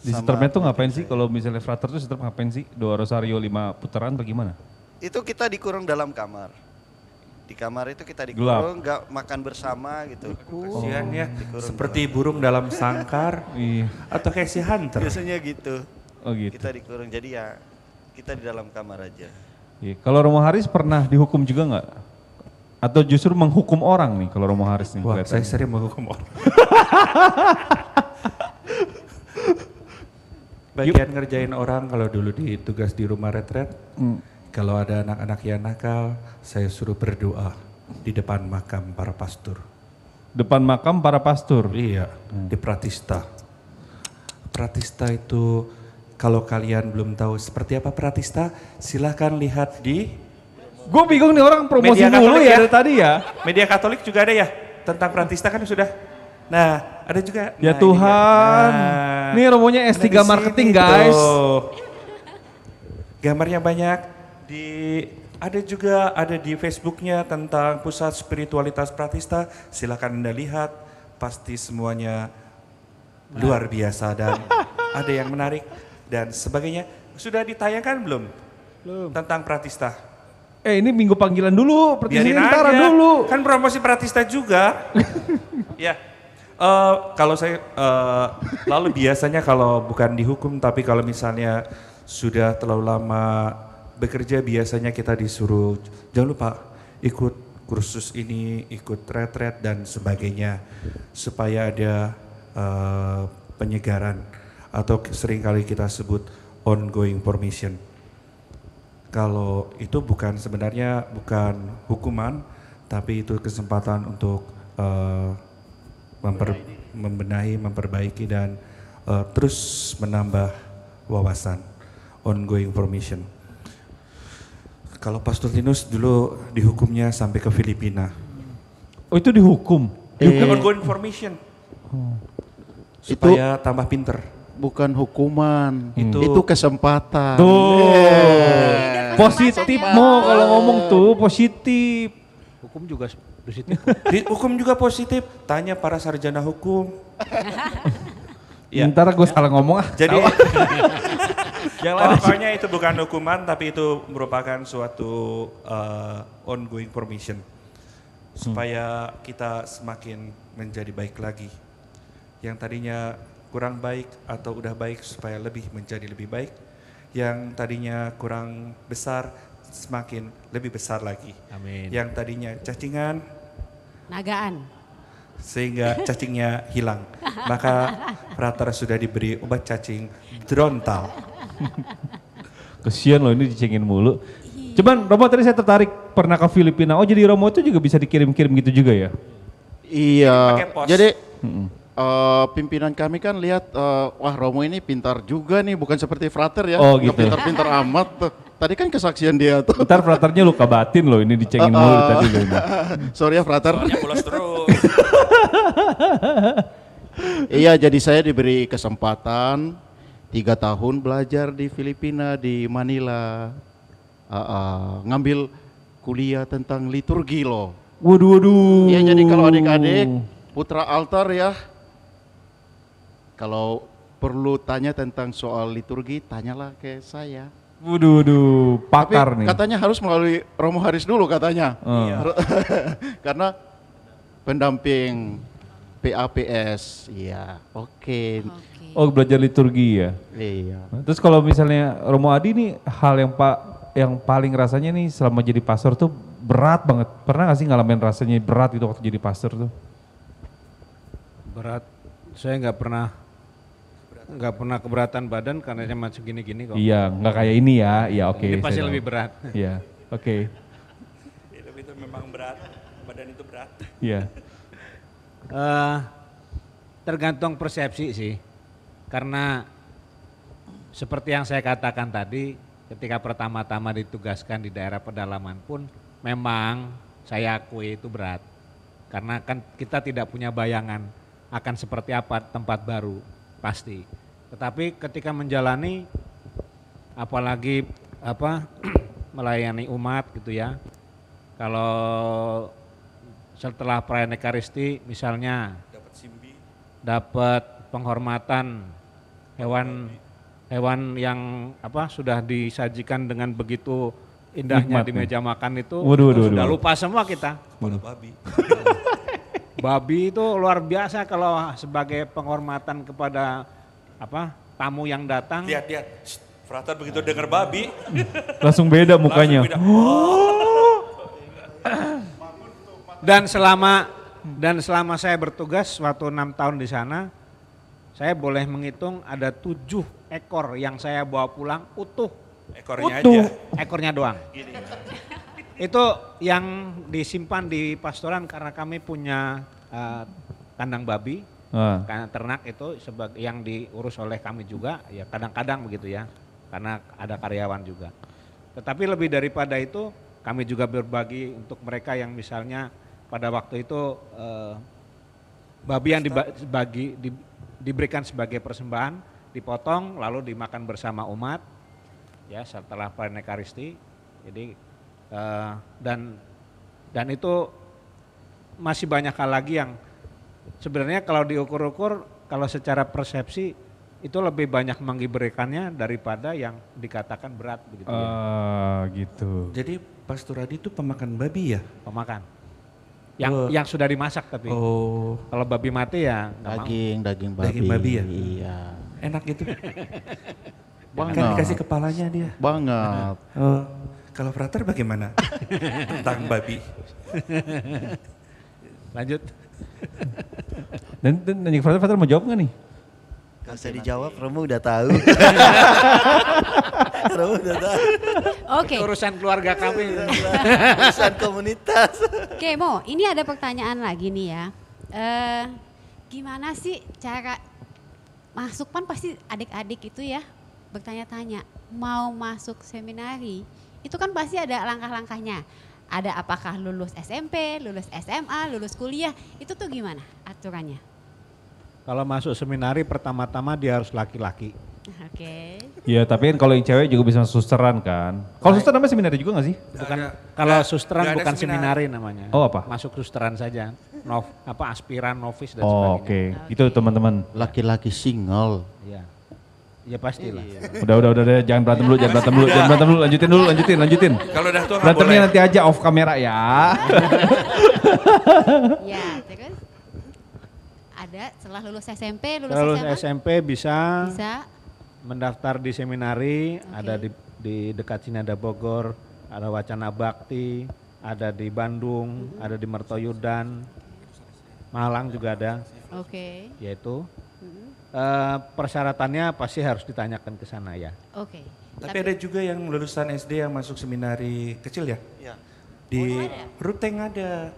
Di setrapnya tuh ngapain sih? Kalau misalnya frater tuh setrap ngapain sih? 2 rosario 5 putaran atau gimana? Itu kita dikurung dalam kamar. Di kamar itu kita dikurung, nggak makan bersama gitu. Kasihan ya, seperti burung dalam sangkar. Iya. Atau kayak si hunter. Biasanya gitu. Oh gitu. Kita dikurung, jadi ya kita di dalam kamar aja. Iya. Kalau Romo Haris pernah dihukum juga nggak? Atau justru menghukum orang nih kalau Romo Haris nih? Wah, saya sering menghukum orang. Bagian ngerjain orang kalau dulu tugas di rumah retret. Kalau ada anak-anak yang nakal, saya suruh berdoa di depan makam para pastor. Depan makam para pastor? Iya, di Pratista. Pratista itu, kalau kalian belum tahu seperti apa Pratista, silahkan lihat di... Gue bingung nih orang promosi dulu ya dari tadi ya. Media Katolik juga ada ya, tentang Pratista kan sudah. Nah, ada juga. Ya Tuhan, nih Romonya S3 Marketing guys. Gambarnya banyak. Ada di Facebooknya tentang Pusat Spiritualitas Pratista, silakan Anda lihat, pasti semuanya luar biasa dan ada yang menarik dan sebagainya. Sudah ditayangkan belum? Tentang Pratista? Ini minggu panggilan dulu, biarin aja, dulu. Kan promosi Pratista juga. Ya, kalau saya, lalu biasanya kalau bukan dihukum, tapi kalau misalnya sudah terlalu lama bekerja biasanya kita disuruh jangan lupa ikut kursus ini, ikut retret dan sebagainya supaya ada penyegaran atau seringkali kita sebut ongoing formation. Kalau itu sebenarnya bukan hukuman, tapi itu kesempatan untuk membenahi, memperbaiki dan terus menambah wawasan. Ongoing formation. Kalau Pastor Tinus dulu dihukumnya sampai ke Filipina. Oh itu dihukum? Ongoing formation. Supaya tambah pinter. Bukan hukuman, itu kesempatan. Positif mau kalau ngomong tuh positif. Hukum juga positif. Hukum juga positif. Tanya para sarjana hukum. Ya. Ntar gue salah ngomong ah. Jadi pokoknya itu bukan hukuman tapi itu merupakan suatu ongoing formation supaya kita semakin menjadi baik lagi. Yang tadinya kurang baik atau udah baik supaya lebih menjadi lebih baik. Yang tadinya kurang besar semakin lebih besar lagi. Amin. Yang tadinya cacingan, nagaan, sehingga cacingnya hilang. Maka frater sudah diberi obat cacing Drontal. Kesian loh ini dicengin mulu. Cuman Romo tadi saya tertarik pernah ke Filipina. Oh jadi Romo itu juga bisa dikirim-kirim gitu juga ya? Iya. Jadi pimpinan kami kan lihat, wah Romo ini pintar juga nih, bukan seperti Frater ya. Oh gitu. Pintar-pintar amat tuh. Tadi kan kesaksian dia tuh. Ntar Fraternya luka batin loh ini dicengin mulu tadi loh ini. Sorry ya Frater. Soalnya bolos terus. Iya, jadi saya diberi kesempatan 3 tahun belajar di Filipina, di Manila. Ngambil kuliah tentang liturgi loh. Waduh. Ya jadi kalau adik-adik putra altar ya, kalau perlu tanya tentang soal liturgi, tanyalah ke saya. Waduh, pakar tapi nih. Katanya harus melalui Romo Haris dulu katanya. Karena pendamping PAPS. Iya, oke. Oh belajar liturgi ya? Iya. Terus kalau misalnya Romo Adi nih hal yang paling rasanya nih selama jadi pastor tuh berat banget. Pernah gak sih ngalamin rasanya berat gitu waktu jadi pastor tuh? Berat, saya nggak pernah keberatan badan karena masih gini-gini kok. Iya, nggak kayak ini ya. Iya oke. Ini pasti lebih berat. Iya, oke. Hidup itu memang berat, badan itu berat. Iya. Tergantung persepsi sih, karena seperti yang saya katakan tadi, ketika pertama-tama ditugaskan di daerah pedalaman pun memang saya akui itu berat. Karena kan kita tidak punya bayangan akan seperti apa tempat baru, pasti. Tetapi ketika menjalani, apalagi melayani umat gitu ya, kalau setelah perayaan Ekaristi misalnya dapat penghormatan hewan yang sudah disajikan dengan begitu indahnya di meja makan itu, sudah lupa semua kita. Babi. Babi itu luar biasa kalau sebagai penghormatan kepada tamu yang datang. Lihat, Frater begitu dengar babi. Langsung beda mukanya. Dan selama saya bertugas waktu 6 tahun di sana, saya boleh menghitung ada 7 ekor yang saya bawa pulang utuh. Ekornya aja. Ekornya doang. Itu yang disimpan di pastoran karena kami punya kandang babi, kandang ternak itu yang diurus oleh kami juga, ya kadang-kadang begitu ya, karena ada karyawan juga. Tetapi lebih daripada itu, kami juga berbagi untuk mereka yang misalnya pada waktu itu babi yang diberikan sebagai persembahan, dipotong lalu dimakan bersama umat, ya setelah perayaan Ekaristi. Jadi dan itu masih banyak hal lagi yang sebenarnya kalau diukur-ukur, kalau secara persepsi itu lebih banyak menggiberikannya daripada yang dikatakan berat begitu ya. Gitu. Jadi Pastor Adi itu pemakan babi ya? Pemakan. Yang sudah dimasak tapi. Kalau babi mati ya daging babi. Daging babi ya? Iya. Enak gitu. Banget. Kan dikasih kepalanya dia. Banget. Kalau Frater bagaimana? Tentang babi. Lanjut. Dan Frater mau jawab nggak nih? Gak usah dijawab, Romo udah tahu. Romo udah tahu. Oke. Urusan keluarga kami. Urusan komunitas. Oke Mo, ini ada pertanyaan lagi nih ya. Gimana sih cara masuk, kan pasti adik-adik itu ya bertanya-tanya mau masuk seminari. Itu kan pasti ada langkah-langkahnya. Ada apakah lulus SMP, lulus SMA, lulus kuliah, itu tuh gimana aturannya? Kalau masuk seminari pertama-tama dia harus laki-laki. Oke. Iya, tapi kan kalau yang cewek juga bisa susteran kan. Kalau suster namanya seminari juga gak sih? Bukan, kalau susteran bukan seminari namanya. Oh apa? Masuk susteran saja. Aspiran, novis dan sebagainya. Oke. Itu teman-teman. Laki-laki single. Iya. Ya pastilah. Udah, jangan berantem dulu, lanjutin. Kalau udah tua berantemnya nanti aja off kamera ya. Ya, terus ada setelah lulus SMP, lulus SMA? SMP bisa mendaftar di seminari, ada di dekat sini ada Bogor, ada Wacana Bakti, ada di Bandung, ada di Mertoyudan, Malang juga ada. Oke. Yaitu persyaratannya pasti harus ditanyakan ke sana ya. Oke. Tapi ada juga yang lulusan SD yang masuk seminari kecil ya? Ya. Di Ruteng ada.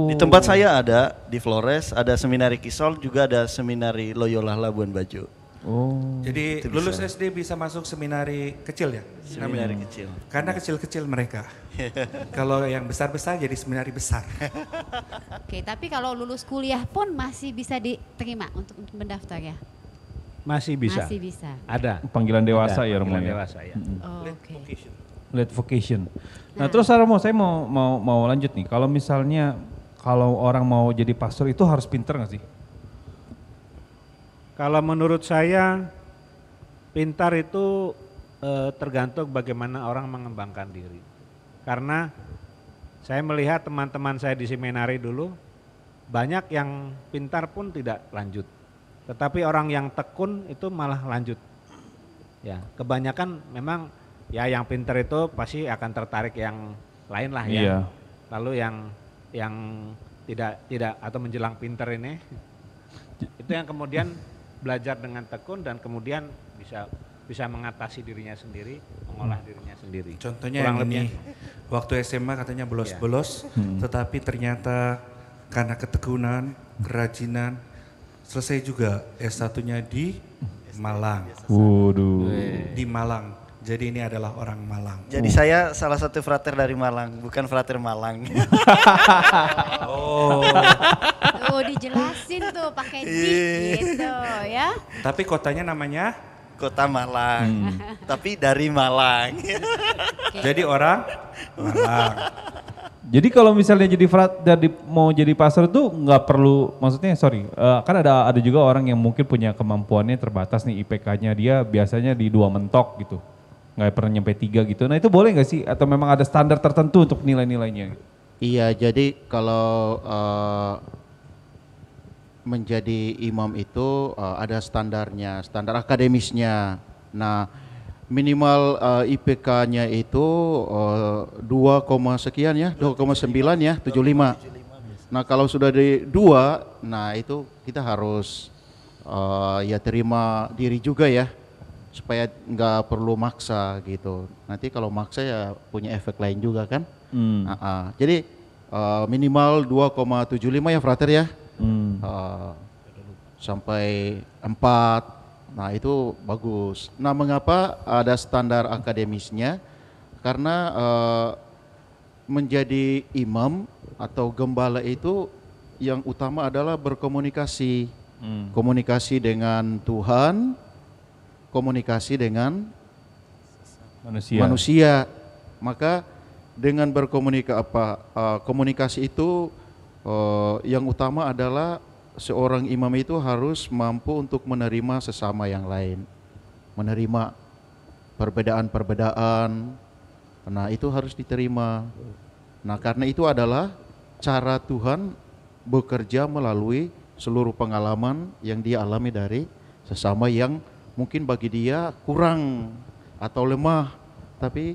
Di tempat saya ada, di Flores ada seminari Kisol, juga ada seminari Loyola Labuan Bajo. Oh. Jadi Itu lulus bisa. SD bisa masuk seminari kecil ya? Seminari Namanya? kecil. Karena kecil-kecil mereka. Kalau yang besar-besar jadi seminari besar. Oke, tapi kalau lulus kuliah pun masih bisa diterima untuk mendaftar ya? Masih bisa. Masih bisa. Ada. Panggilan dewasa Ada, ya Romo panggilan ya? dewasa ya. Oh, oke. Late vocation. Nah, terus Romo, saya mau lanjut nih. Kalau misalnya kalau orang mau jadi pastor itu harus pinter nggak sih? Kalau menurut saya pintar itu tergantung bagaimana orang mengembangkan diri. Karena saya melihat teman-teman saya di seminari dulu banyak yang pintar pun tidak lanjut. Tetapi orang yang tekun itu malah lanjut. Ya, kebanyakan memang ya yang pintar itu pasti akan tertarik yang lain lah ya. Iya. Lalu yang tidak atau menjelang pintar ini itu yang kemudian belajar dengan tekun dan kemudian bisa mengatasi dirinya sendiri, mengolah dirinya sendiri. Contohnya yang ini, waktu SMA katanya bolos-bolos, tetapi ternyata karena ketekunan, kerajinan, selesai juga S1-nya di Malang. Waduh. Di Malang. Jadi ini adalah orang Malang. Jadi saya salah satu frater dari Malang, bukan frater Malang. Oh. Tuh dijelasin tuh pakai di gitu ya. Tapi kotanya namanya? Kota Malang. Tapi dari Malang. Jadi orang Malang. Jadi kalau misalnya mau jadi pastor itu nggak perlu, maksudnya kan ada juga orang yang mungkin punya kemampuannya terbatas nih, IPK-nya dia biasanya di 2 mentok gitu, nggak pernah nyampe 3 gitu. Nah itu boleh nggak sih? Atau memang ada standar tertentu untuk nilai-nilainya? Iya, jadi kalau menjadi imam itu ada standarnya, standar akademisnya. Nah, minimal IPK-nya itu 2, sekian ya, 2,9 ya, 75. Nah, kalau sudah di 2, nah itu kita harus ya terima diri juga ya, supaya nggak perlu maksa gitu. Nanti kalau maksa ya punya efek lain juga kan. Jadi minimal 2,75 ya frater ya. Sampai 4. Nah itu bagus. Nah mengapa ada standar akademisnya? Karena menjadi imam atau gembala itu yang utama adalah berkomunikasi. Komunikasi dengan Tuhan, komunikasi dengan manusia. Maka dengan komunikasi itu yang utama adalah seorang imam itu harus mampu untuk menerima sesama yang lain, menerima perbedaan-perbedaan. Nah itu harus diterima. Nah karena itu adalah cara Tuhan bekerja melalui seluruh pengalaman yang dia alami dari sesama yang mungkin bagi dia kurang atau lemah, tapi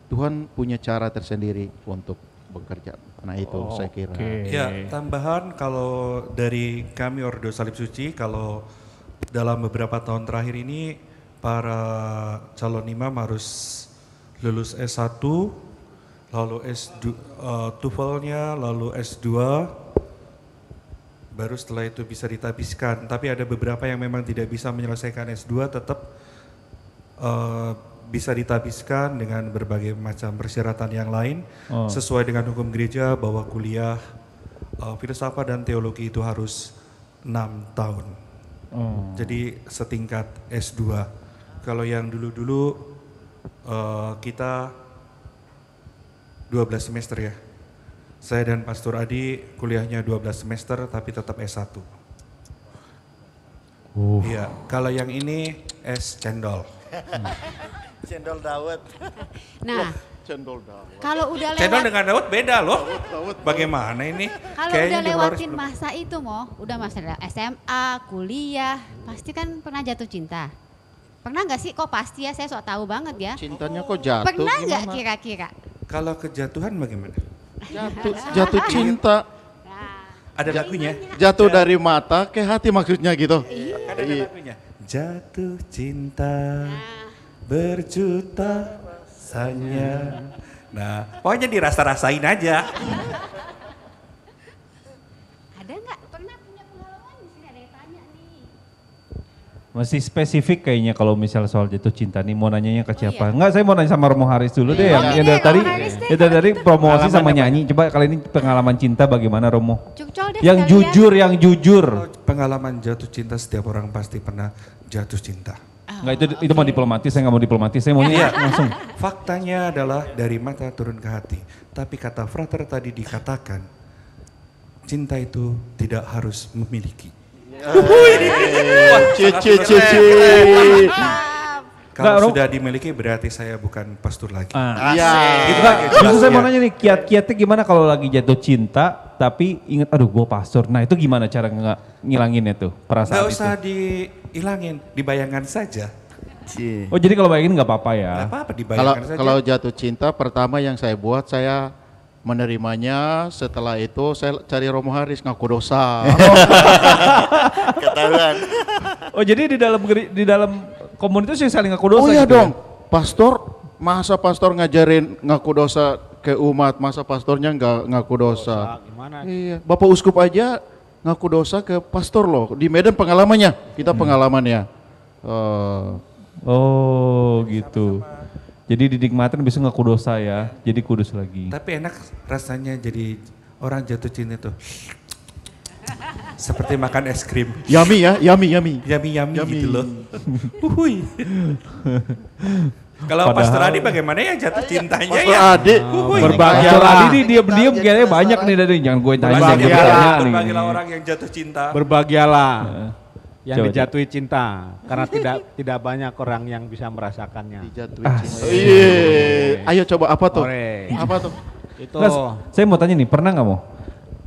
Tuhan punya cara tersendiri untuk bekerja. Nah itu saya kira. Ya, tambahan kalau dari kami Ordo Salib Suci, kalau dalam beberapa tahun terakhir ini para calon imam harus lulus S1, lalu S2, TOEFL-nya, lalu S2, baru setelah itu bisa ditabiskan. Tapi ada beberapa yang memang tidak bisa menyelesaikan S2, tetap bisa ditabiskan dengan berbagai macam persyaratan yang lain sesuai dengan hukum gereja bahwa kuliah filsafat dan teologi itu harus 6 tahun. Jadi setingkat S2. Kalau yang dulu-dulu kita 12 semester ya. Saya dan Pastor Adi kuliahnya 12 semester tapi tetap S1. Iya, kalau yang ini S cendol. Cendol dawet. Nah, cendol dawet. Kalau udah lewat, Cendol dengan dawet beda loh. Bagaimana ini? kalau udah lewatin masa itu udah masa SMA, kuliah, pasti kan pernah jatuh cinta. Pernah nggak sih? Kok pasti ya, saya sok tahu banget ya. Cintanya kok jatuh? Pernah nggak gimana? kira-kira? Kalau kejatuhan bagaimana? Jatuh cinta. Ada lagunya? Jatuh dari mata ke hati maksudnya gitu. Kan ada lagunya. Jatuh cinta berjuta rasanya. Nah, pokoknya dirasa-rasain aja. Ada nggak pernah punya pengalaman di sini, ada yang tanya nih. Masih spesifik kayaknya kalau misal soal jatuh cinta nih, mau nanyanya ke siapa? Enggak, saya mau nanya sama Romo Haris dulu deh, yang dari tadi, dari promosi sama nyanyi. Coba kali ini pengalaman cinta bagaimana Romo? Yang jujur. Pengalaman jatuh cinta, setiap orang pasti pernah jatuh cinta. Enggak, itu mau diplomatis, saya nggak mau diplomatis, saya maunya langsung. Faktanya adalah dari mata turun ke hati. Tapi kata frater tadi dikatakan, cinta itu tidak harus memiliki. Kalau sudah dimiliki berarti saya bukan pastor lagi. Justru saya mau nanya nih, kiat-kiatnya gimana kalau lagi jatuh cinta tapi ingat aduh gue pastor. Nah itu gimana cara ngilanginnya tuh perasaan itu? Gak usah dihilangin, dibayangkan saja. Oh jadi kalau bayangin gak apa-apa ya? Gak apa-apa, dibayangkan saja. Kalau jatuh cinta pertama yang saya buat, saya menerimanya, setelah itu saya cari Romo Haris ngaku dosa. Ketahuan. Oh jadi di dalam komunitas yang saling ngaku dosa. Oh iya gitu dong, ya? masa pastor ngajarin ngaku dosa ke umat, masa pastornya nggak ngaku dosa. Gimana? Iya, Bapak Uskup aja ngaku dosa ke pastor loh. Di Medan pengalamannya, kita pengalamannya. Oh gitu. Jadi dinikmatin bisa ngaku dosa ya, jadi kudus lagi. Tapi enak rasanya jadi orang jatuh cinta tuh. Seperti makan es krim. Yummy ya, yummy. Yummy gitu loh. Kalau Pastor Adi bagaimana ya jatuh cintanya Pastor ya? Adi, Pastor Adi nih diam-diam kayaknya banyak nih dari jangan gue tanya. Berbahagialah orang yang jatuh cinta. Berbahagialah yang Coba, dijatuhi cinta, karena tidak banyak orang yang bisa merasakannya. Dijatuhi cinta. Iya. Ayo coba apa tuh? Apa tuh? Itu. Nah, saya mau tanya nih, pernah nggak mau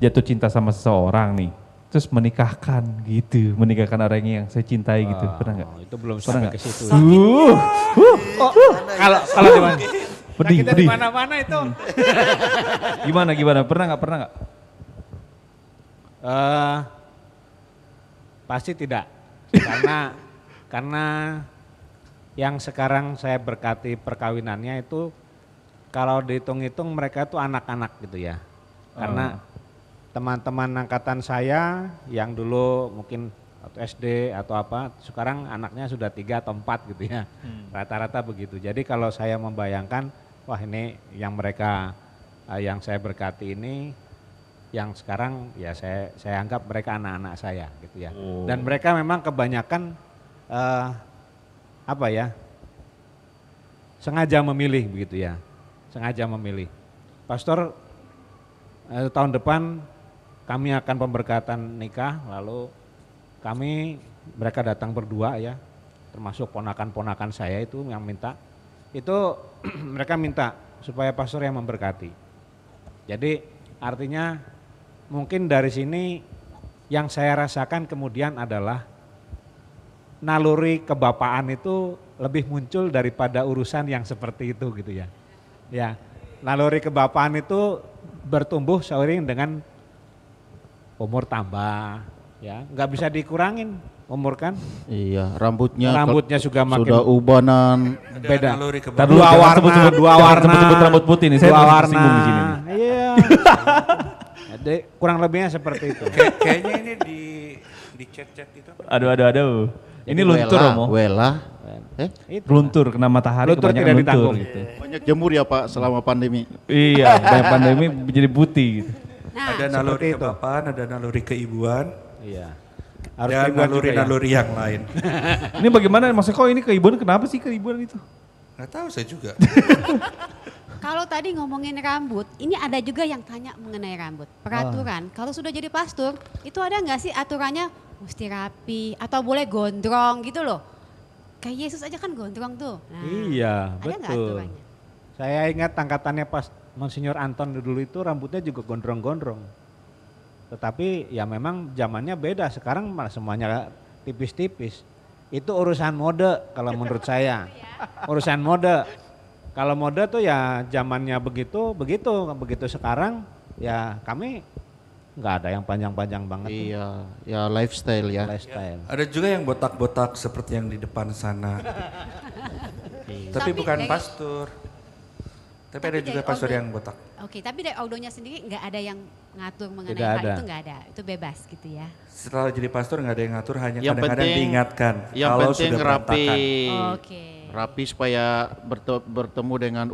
jatuh cinta sama seseorang nih, terus menikahkan gitu, menikahkan orang yang saya cintai gitu, pernah nggak? Itu belum sampai ke situ. Kalau di mana? Kita di mana-mana itu. Gimana? Pernah nggak? Pasti tidak, karena yang sekarang saya berkati perkawinannya itu kalau dihitung-hitung mereka itu anak-anak gitu ya. Karena teman-teman angkatan saya yang dulu mungkin atau SD atau apa, sekarang anaknya sudah 3 atau 4 gitu ya. Rata-rata begitu. Jadi kalau saya membayangkan, wah ini yang mereka yang saya berkati ini yang sekarang ya saya anggap mereka anak-anak saya gitu ya. Dan mereka memang kebanyakan sengaja memilih begitu ya. Sengaja memilih. Pastor, tahun depan kami akan pemberkatan nikah, lalu mereka datang berdua ya, termasuk ponakan-ponakan saya itu yang minta. Itu mereka minta supaya pastor yang memberkati. Jadi artinya mungkin dari sini yang saya rasakan kemudian adalah naluri kebapaan itu lebih muncul daripada urusan yang seperti itu gitu ya. Ya, naluri kebapaan itu bertumbuh seiring dengan umur tambah, ya nggak bisa dikurangin umur kan? Iya, rambutnya juga makin sudah ubanan. Beda. Dua warna. Sebut rambut putih nih, saya warna di sini. Iya. Jadi kurang lebihnya seperti itu. Kayaknya ini di chat-chat itu. Aduh. Ini luntur Romo. Luntur kena matahari kebanyakan luntur gitu. Banyak jemur ya Pak selama pandemi. Iya, banyak pandemi jadi putih gitu. Nah, ada naluri kebapaan, ada naluri keibuan. Iya. Dan naluri-naluri yang lain. Ini bagaimana maksudnya kok ini keibuan, kenapa sih keibuan itu? Nggak tahu saya juga. Kalau tadi ngomongin rambut, ini ada juga yang tanya mengenai rambut. Peraturan, kalau sudah jadi pastor, itu ada nggak sih aturannya mesti rapi atau boleh gondrong gitu loh? Kayak Yesus aja kan gondrong tuh. Nah, iya, ada nggak betul. aturannya? Saya ingat angkatannya pas Monsignor Anton dulu itu rambutnya juga gondrong-gondrong. Tetapi ya memang zamannya beda, sekarang malah semuanya tipis-tipis. Itu urusan mode kalau menurut saya. Urusan mode. Kalau mode tuh ya zamannya begitu sekarang ya kami nggak ada yang panjang-panjang banget. Iya, ya lifestyle ya. Lifestyle. Ada juga yang botak-botak seperti yang di depan sana. Tapi bukan pastor. Tapi ada juga pastor yang botak. Oke, tapi dari Audonya sendiri nggak ada yang ngatur mengenai Tidak hal ada. itu, nggak ada. Itu bebas gitu ya. Setelah jadi pastor nggak ada yang ngatur, hanya Yang kadang-kadang penting- diingatkan Yang kalau penting sudah rapi. berantakan. Oke. Rapi supaya bertemu dengan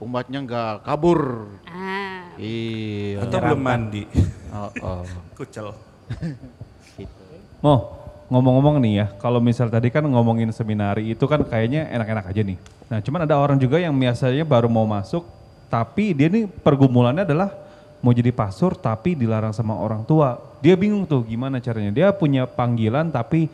umatnya nggak kabur. Ah. Iya. Atau belum mandi. Oh. Kucel. Ngomong-ngomong nih ya, kalau misal tadi kan ngomongin seminari itu kan kayaknya enak-enak aja nih. Nah cuman ada orang juga yang biasanya baru mau masuk, tapi dia nih pergumulannya adalah mau jadi pastor tapi dilarang sama orang tua. Dia bingung tuh gimana caranya. Dia punya panggilan tapi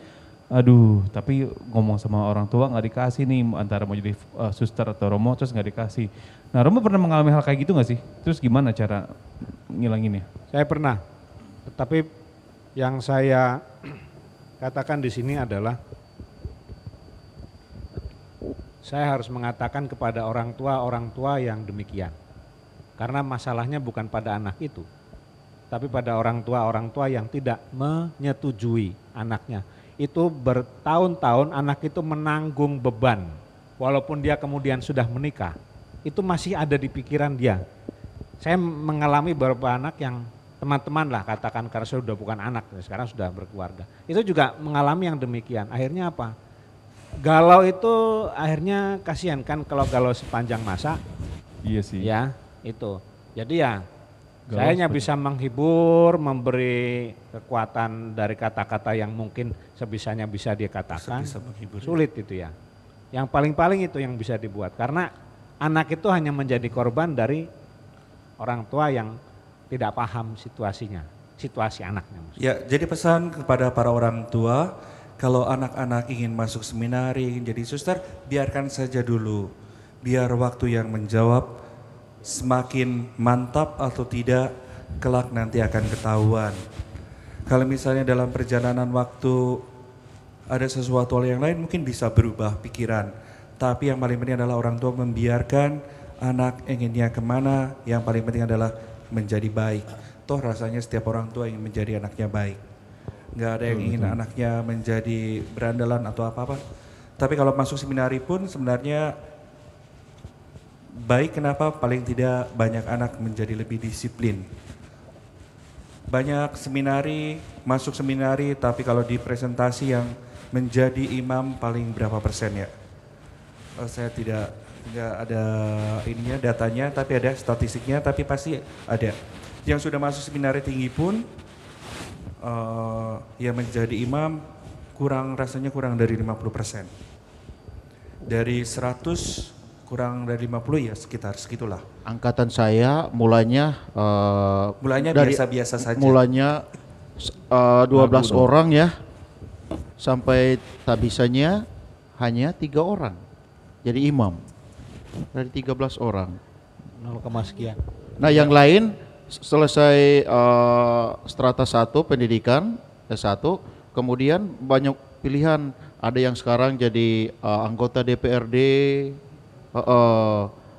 tapi ngomong sama orang tua nggak dikasih nih, antara mau jadi suster atau romo terus nggak dikasih. Nah Romo pernah mengalami hal kayak gitu nggak sih? Terus gimana cara ngilanginnya? Saya pernah, tetapi yang saya katakan di sini adalah saya harus mengatakan kepada orang tua yang demikian. Karena masalahnya bukan pada anak itu, tapi pada orang tua yang tidak menyetujui anaknya. Itu bertahun-tahun anak itu menanggung beban, walaupun dia kemudian sudah menikah, itu masih ada di pikiran dia. Saya mengalami beberapa anak yang teman-teman lah katakan, karena saya sudah bukan anak, sekarang sudah berkeluarga. Itu juga mengalami yang demikian. Akhirnya apa? Galau itu akhirnya kasihan kan kalau galau sepanjang masa. Iya sih. Ya itu. Jadi ya Galau saya hanya bisa menghibur, memberi kekuatan dari kata-kata yang mungkin sebisanya bisa dia katakan. Sebisa menghibur. Sulit itu ya. Yang paling-paling itu yang bisa dibuat. Karena anak itu hanya menjadi korban dari orang tua yang tidak paham situasinya, situasi anaknya. Ya, jadi pesan kepada para orang tua, kalau anak-anak ingin masuk seminari, ingin jadi suster, biarkan saja dulu. Biar waktu yang menjawab semakin mantap atau tidak, kelak nanti akan ketahuan. Kalau misalnya dalam perjalanan waktu ada sesuatu hal yang lain, mungkin bisa berubah pikiran. Tapi yang paling penting adalah orang tua membiarkan anak inginnya kemana, yang paling penting adalah menjadi baik. Toh rasanya setiap orang tua ingin menjadi anaknya baik. Nggak ada yang ingin anaknya menjadi berandalan atau apa-apa. Tapi kalau masuk seminari pun sebenarnya baik, kenapa? Paling tidak banyak anak menjadi lebih disiplin. Banyak masuk seminari, tapi kalau di presentasi yang menjadi imam paling berapa persen ya? Saya nggak ada ininya datanya, tapi ada statistiknya, tapi pasti ada. Yang sudah masuk seminari tinggi pun yang menjadi imam rasanya kurang dari 50%. Dari 100 kurang dari 50 ya sekitar segitulah. Angkatan saya mulanya biasa-biasa saja. Mulanya 12 orang ya, sampai tak bisanya hanya 3 orang jadi imam dari 13 orang. 0, sekian. Nah yang lain selesai strata 1 pendidikan S1, kemudian banyak pilihan. Ada yang sekarang jadi anggota DPRD,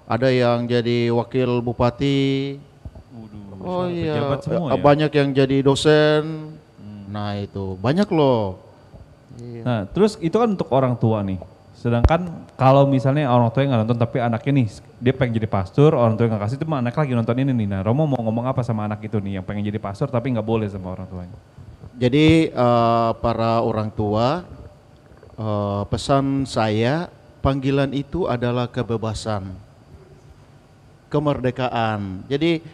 ada yang jadi wakil bupati. Oh iya, semua ya? banyak yang jadi dosen. Nah itu banyak loh. Iya. Nah terus itu kan untuk orang tua nih. Sedangkan kalau misalnya orang tua yang nggak nonton tapi anaknya nih dia pengen jadi pastor, orang tua yang nggak kasih itu mah anak lagi nonton ini nih. Nah Romo mau ngomong apa sama anak itu nih yang pengen jadi pastor tapi nggak boleh sama orang tuanya? Jadi para orang tua, pesan saya, panggilan itu adalah kebebasan, kemerdekaan. Jadi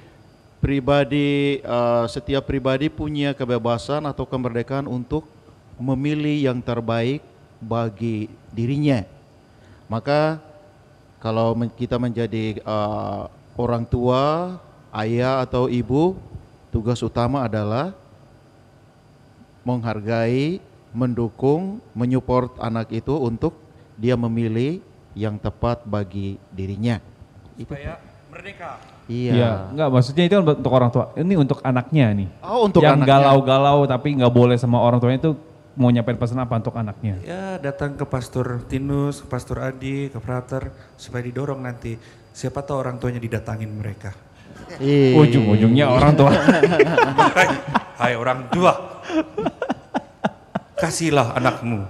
setiap pribadi punya kebebasan atau kemerdekaan untuk memilih yang terbaik bagi dirinya. Maka kalau kita menjadi orang tua, ayah atau ibu, tugas utama adalah menghargai, mendukung, menyupport anak itu untuk dia memilih yang tepat bagi dirinya. Supaya merdeka. Iya. Enggak, maksudnya itu untuk orang tua. Ini untuk anaknya nih. Oh, untuk yang anaknya. galau-galau tapi nggak boleh sama orang tuanya itu mau nyampein pesan apa untuk anaknya? Ya datang ke Pastor Tinus, ke Pastor Adi, ke Frater supaya didorong nanti. Siapa tahu orang tuanya didatangin mereka. Ujung-ujungnya orang tua. Hai orang tua, kasihlah anakmu.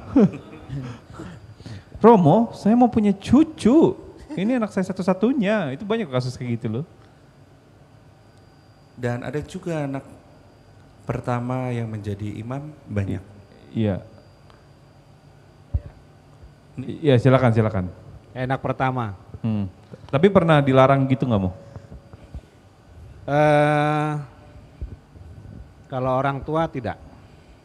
Romo, saya mau punya cucu. Ini anak saya satu-satunya. Itu banyak kasus kayak gitu loh. Dan ada juga anak pertama yang menjadi imam banyak. Iya. Iya, silakan. Anak pertama. Tapi pernah dilarang gitu nggak mau? Kalau orang tua tidak,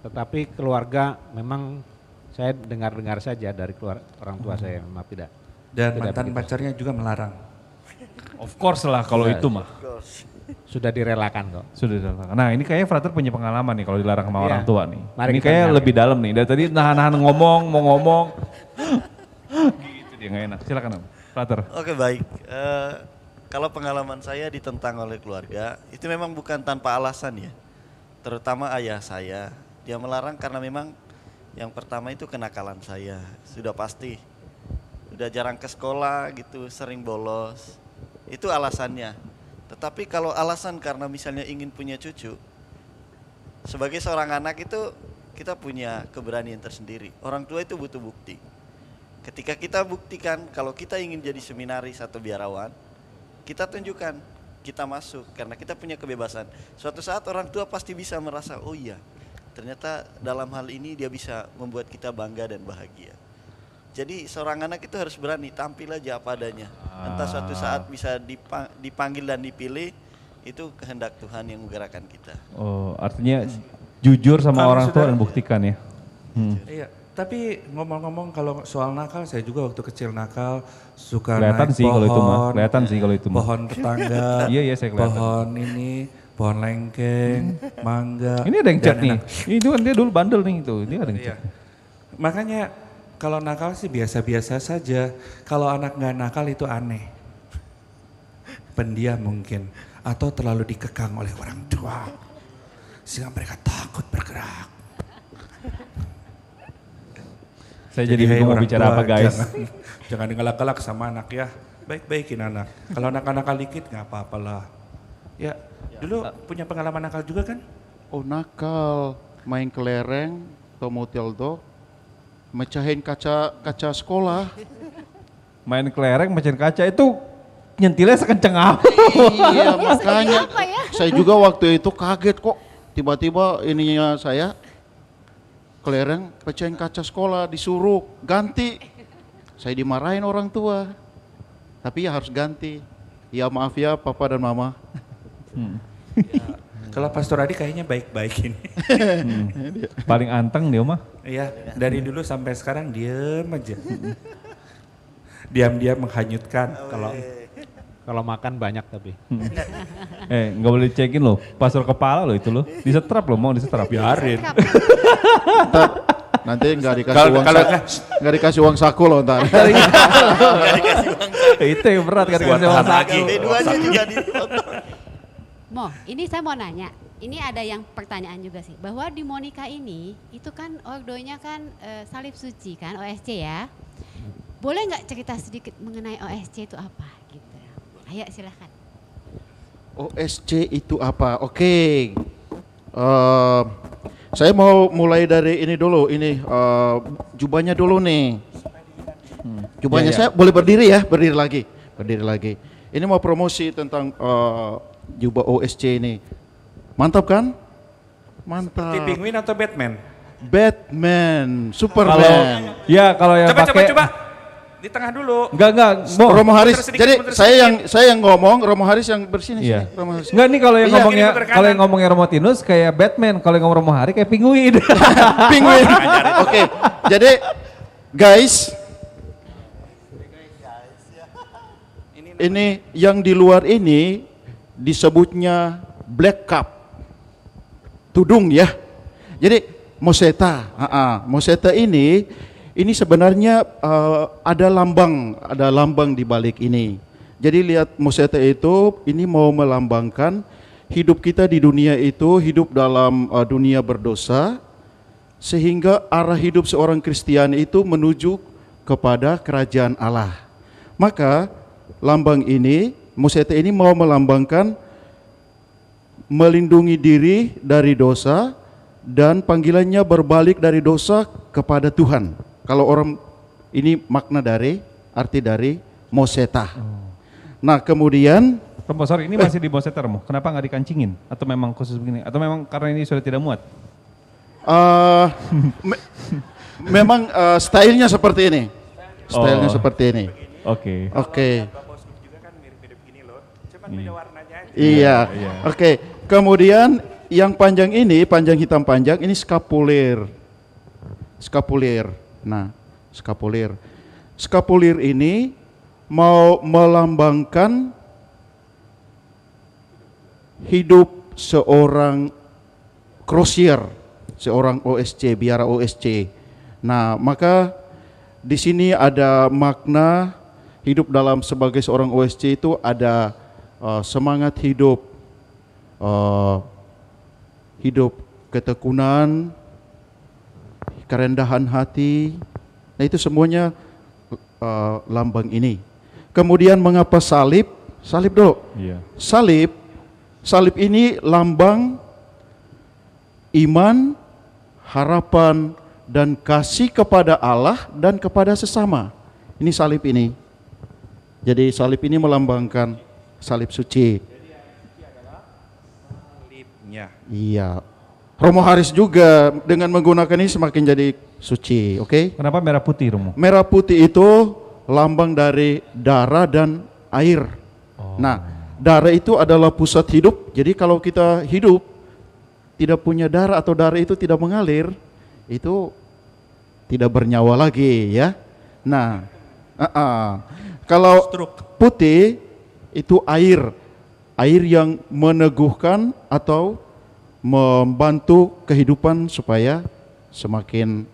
tetapi keluarga memang saya dengar-dengar saja dari orang tua saya memang tidak. Dan tidak mantan begitu. pacarnya juga melarang. Of course lah kalau itu mah. Sudah direlakan kok. Sudah direlakan. Nah ini kayaknya Frater punya pengalaman nih kalau dilarang sama Iya. orang tua nih. Mari Ini kita kayak dengarkan. lebih dalam nih. Dari tadi nahan-nahan ngomong, mau ngomong. Gitu dia nggak enak. Silakan Om. Frater. Oke baik. Kalau pengalaman saya ditentang oleh keluarga itu memang bukan tanpa alasan ya. Terutama ayah saya, dia melarang karena memang yang pertama itu kenakalan saya, sudah pasti. Udah jarang ke sekolah gitu, sering bolos. Itu alasannya. Tetapi kalau alasan karena misalnya ingin punya cucu, sebagai seorang anak itu kita punya keberanian tersendiri. Orang tua itu butuh bukti. Ketika kita buktikan kalau kita ingin jadi seminaris atau biarawan, kita tunjukkan, kita masuk karena kita punya kebebasan. Suatu saat orang tua pasti bisa merasa, oh iya, ternyata dalam hal ini dia bisa membuat kita bangga dan bahagia. Jadi seorang anak itu harus berani, tampil aja apa adanya. Entah suatu saat bisa dipanggil dan dipilih, itu kehendak Tuhan yang menggerakkan kita. Oh, artinya jujur sama orang tua dan buktikan ya. Iya, tapi ngomong-ngomong kalau soal nakal, saya juga waktu kecil nakal suka Kelihatan naik sih kalau itu mah, pohon, kelihatan sih kalau itu mah. pohon tetangga, Iya, saya kelihatan. pohon ini, pohon lengkeng, mangga. Ini ada yang dan chat nih. enak. Itu kan dia dulu bandel nih itu. Dia ada yang Iya. chat. Makanya kalau nakal sih biasa-biasa saja. Kalau anak nggak nakal itu aneh. Pendiam mungkin, atau terlalu dikekang oleh orang tua, sehingga mereka takut bergerak. Saya jadi bingung mau orang bicara tua, apa guys. Jangan galak-galak sama anak ya. Baik-baikin anak. Kalau nakal-nakal dikit nggak apa-apalah. Ya, dulu punya pengalaman nakal juga kan? Oh nakal, main kelereng, tomotildo, mecahin kaca sekolah. Main kelereng, mecahin kaca itu nyentilnya sekenceng apa? Iya makanya apa ya? saya juga waktu itu kaget kok tiba-tiba ininya saya kelereng pecahin kaca sekolah disuruh ganti. Saya dimarahin orang tua. Tapi ya harus ganti. Ya maaf ya papa dan mama. Kalau Pastor Adi kayaknya baik-baik ini. Paling anteng dia mah. Iya, dari dulu sampai sekarang diem aja. Diam-diam menghanyutkan Kalau makan banyak tapi. Nggak boleh cekin loh, pastor kepala loh itu loh. Disetrap loh, mau disetrap. Biarin. Nanti nggak dikasih uang saku loh ntar. Itu yang berat kan dikasih uang saku. Keduanya juga dipotong. Mo, ini saya mau nanya. Ini ada yang pertanyaan juga sih. Bahwa di Monica ini, itu kan ordonya kan salib suci kan, OSC ya. Boleh nggak cerita sedikit mengenai OSC itu apa gitu? Ayo silahkan. OSC itu apa? Oke. Saya mau mulai dari ini dulu. Ini jubahnya dulu nih. Jubahnya saya boleh berdiri ya? Berdiri lagi. Ini mau promosi tentang jubah OSC ini. Mantap kan? Mantap. Seperti penguin atau Batman? Batman, Superman. Kalau yang pakai. Coba. Di tengah dulu. Enggak. Romo Haris. Jadi saya yang ngomong, Romo Haris yang bersini. Iya. Romo Haris. Enggak nih kalau yang Iya, ngomongnya Romo Tinus kayak Batman, kalau yang ngomong Romo Hari kayak penguin. Penguin. Oke. Jadi guys, ini yang di luar ini disebutnya black cap. Tudung ya. Jadi moseta. Moseta ini sebenarnya ada lambang di balik ini. Jadi lihat moseta itu ini mau melambangkan hidup kita di dunia itu hidup dalam dunia berdosa, sehingga arah hidup seorang Kristiani itu menuju kepada kerajaan Allah. Maka lambang ini, moseta ini mau melambangkan melindungi diri dari dosa, dan panggilannya berbalik dari dosa kepada Tuhan. Kalau orang ini makna dari arti dari Moseta. Nah kemudian Romo, sorry, ini masih di Moseta, Romo. Kenapa nggak dikancingin? Atau memang khusus begini? Atau memang karena ini sudah tidak muat? Memang stylenya seperti ini. Stylenya seperti ini. Oke. Oke. juga kan mirip-mirip gini loh, cuman beda warnanya aja. Iya. Oke. Kemudian yang panjang ini, panjang hitam panjang, ini skapulir. Skapulir. Nah, skapulir. Skapulir ini mau melambangkan hidup seorang crosier, seorang OSC, biara OSC. Nah, maka di sini ada makna hidup dalam sebagai seorang OSC itu ada semangat hidup, hidup ketekunan, kerendahan hati. Nah itu semuanya lambang ini. Kemudian mengapa salib? Salib dulu. Iya. Salib ini lambang iman, harapan, dan kasih kepada Allah dan kepada sesama. Ini salib ini. Jadi salib ini melambangkan salib suci. Salibnya. Iya. Romo Haris juga dengan menggunakan ini semakin jadi suci, oke? Kenapa merah putih, Romo? Merah putih itu lambang dari darah dan air. Nah, darah itu adalah pusat hidup. Jadi kalau kita hidup tidak punya darah atau darah itu tidak mengalir, itu tidak bernyawa lagi ya. Nah, kalau putih itu air yang meneguhkan atau membantu kehidupan supaya semakin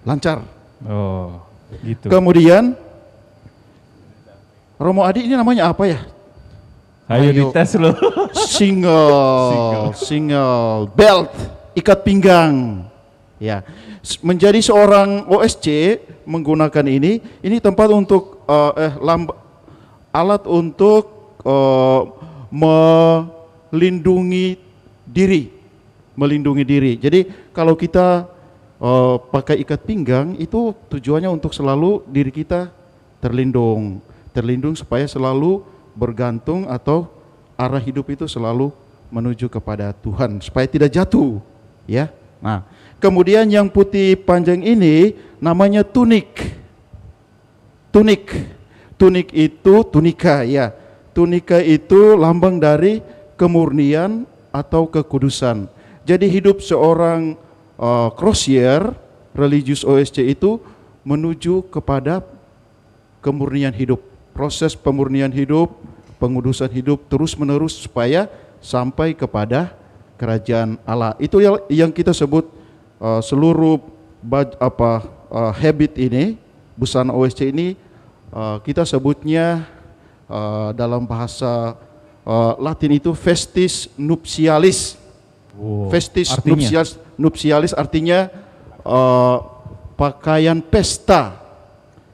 lancar. Oh, gitu. Kemudian Romo Adi ini namanya apa ya? Ayo dites lo. Single belt, ikat pinggang. Ya, menjadi seorang OSC menggunakan ini tempat untuk alat untuk melindungi diri. Jadi kalau kita pakai ikat pinggang itu tujuannya untuk selalu diri kita terlindung supaya selalu bergantung atau arah hidup itu selalu menuju kepada Tuhan supaya tidak jatuh, ya. Nah, kemudian yang putih panjang ini namanya tunik. Tunik itu tunika, ya. Tunika itu lambang dari kemurnian atau kekudusan. Jadi hidup seorang crosier, religius OSC itu menuju kepada kemurnian hidup. Proses pemurnian hidup, pengudusan hidup terus menerus supaya sampai kepada kerajaan Allah. Itu yang kita sebut seluruh habit ini, busana OSC ini kita sebutnya dalam bahasa Latin itu vestis nuptialis. Vestis nuptialis artinya pakaian pesta.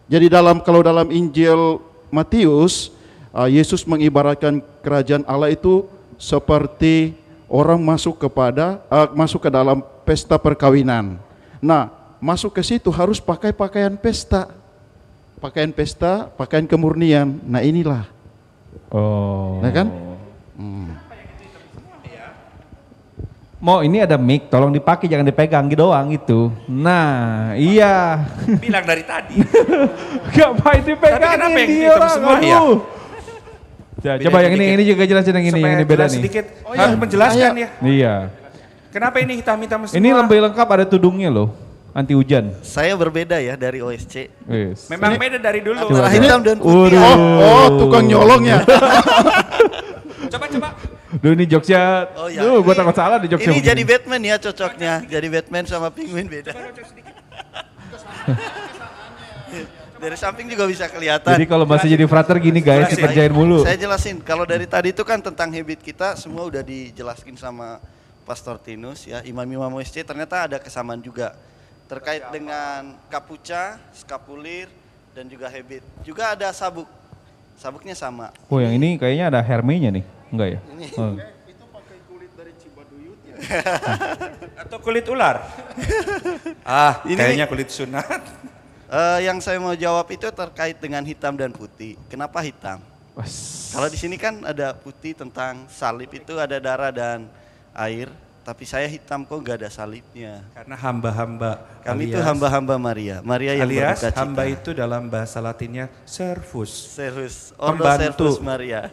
Jadi kalau dalam Injil Matius, Yesus mengibaratkan kerajaan Allah itu seperti orang masuk ke dalam pesta perkawinan. Nah, masuk ke situ harus pakai pakaian pesta. Pakaian kemurnian. Nah, inilah. Oh. Nah kan? Mau ini ada mic, tolong dipakai jangan dipegang gitu doang itu. Nah, iya. Bilang dari tadi. Ngapain dipegang ini orang? Semua ya? Coba yang ini juga jelasin yang ini beda nih. Sedikit harus menjelaskan ya. Iya. Kenapa ini hitam-hitam semua? Ini lebih lengkap, ada tudungnya loh. Anti hujan. Saya berbeda ya dari OSC. Yes. Memang beda dari dulu. Antara hitam dan putih. Tukang nyolong ya. Coba. Duh ini jokesnya, gue takut salah di jokesnya. Ini jadi Batman ya cocoknya. Jadi Batman sama penguin beda. Dari samping juga bisa kelihatan. Jadi kalau masih jadi frater gini guys, dikerjain mulu. Saya jelasin, kalau dari tadi itu kan tentang habit kita semua udah dijelaskin sama Pastor Tinus ya. Imam-imam OSC ternyata ada kesamaan juga. Terkait dengan kapuca, skapulir, dan juga habit. Juga ada sabuk. Sabuknya sama. Oh yang ini kayaknya ada Hermenya nih, enggak ya? Ini. Itu pakai Atau kulit ular? Kayaknya kulit sunat. Yang saya mau jawab itu terkait dengan hitam dan putih. Kenapa hitam? Kalau di sini kan ada putih tentang salib itu ada darah dan air, tapi saya hitam kok nggak ada salibnya. Karena hamba-hamba. Kami itu hamba-hamba Maria. Maria yang alias berduka cita. hamba itu dalam bahasa Latinnya servus. Servus. Ordo Servus Maria.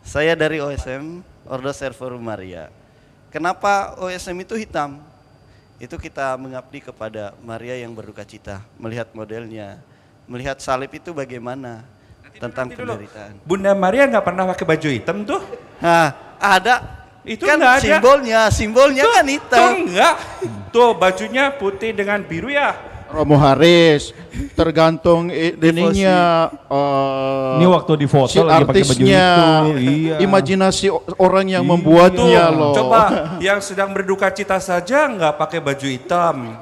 Saya dari OSM, Ordo Servorum Maria. Kenapa OSM itu hitam? Itu kita mengabdi kepada Maria yang berduka cita, melihat modelnya, melihat salib itu bagaimana tentang penderitaan. Bunda Maria nggak pernah pakai baju hitam tuh? Nah, ada. Itu kan nggak ada. Simbolnya tuh, kan hitam. Tuh enggak. Tuh bajunya putih dengan biru ya. Romo Haris, tergantung ininya. Ini waktu di foto si lagi pakai baju artisnya, itu. Iya. Imajinasi orang yang membuatnya loh. Coba yang sedang berduka cita saja nggak pakai baju hitam.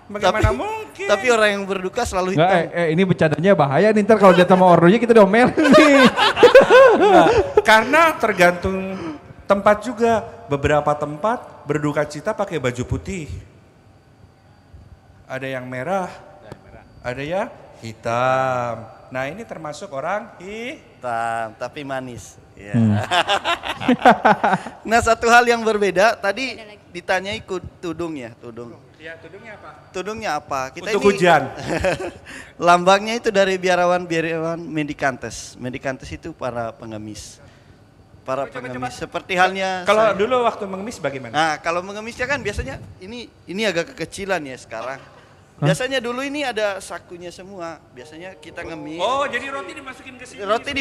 Bagaimana mungkin? Tapi orang yang berduka selalu hitam. Ini bercandanya bahaya nih, ntar kalau dia sama ordonya kita domel nih. Karena tergantung tempat juga. Beberapa tempat berduka cita pakai baju putih. Ada yang merah, ada yang hitam. Nah ini termasuk orang hitam, tapi manis. Ya. Nah satu hal yang berbeda, tadi ditanyai tudungnya. Ya, tudungnya apa? Tudungnya apa? Kita untuk hujan. Lambangnya itu dari biarawan mendicantes. Mendicantes itu para pengemis. Para pengemis. Seperti halnya. Kalau dulu waktu mengemis bagaimana? Nah kalau mengemisnya kan biasanya ini agak kekecilan ya sekarang. Biasanya dulu ini ada sakunya semua. Biasanya kita ngemis. Oh, jadi roti dimasukin ke sini. Roti